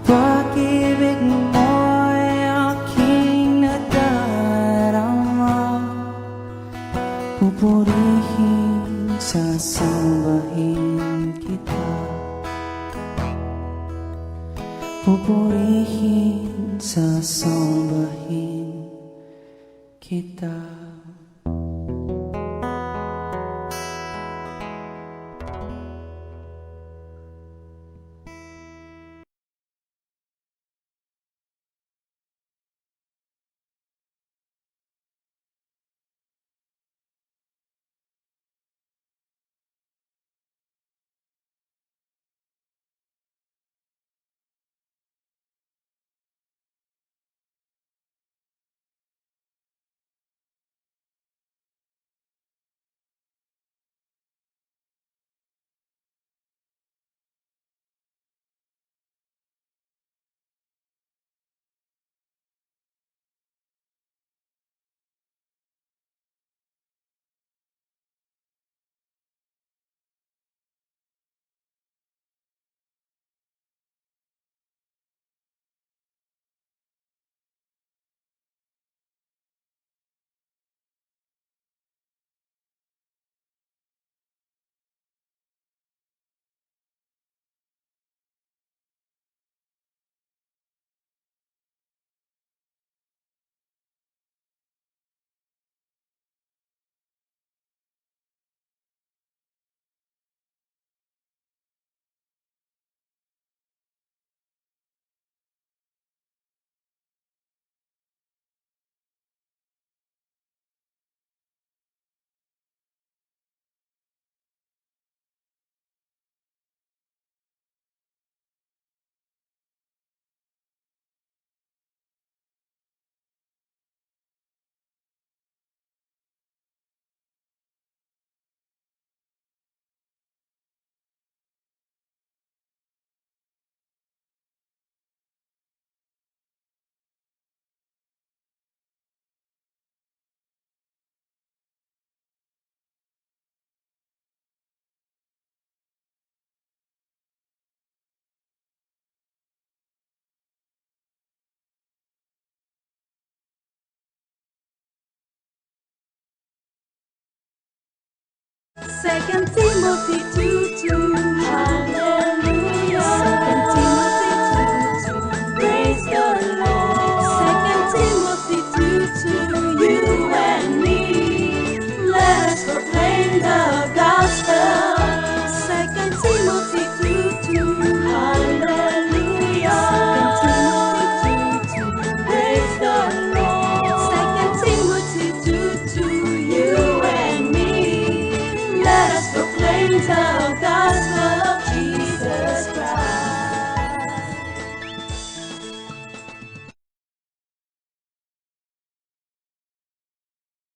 Pag-ibig mo'y aking nadarama. Pupurihin, sasambahin kita. Pupurihin, sasambahin kita. Second Timothy 2:2. Hallelujah. Second Timothy 2:2. Praise the Lord. kita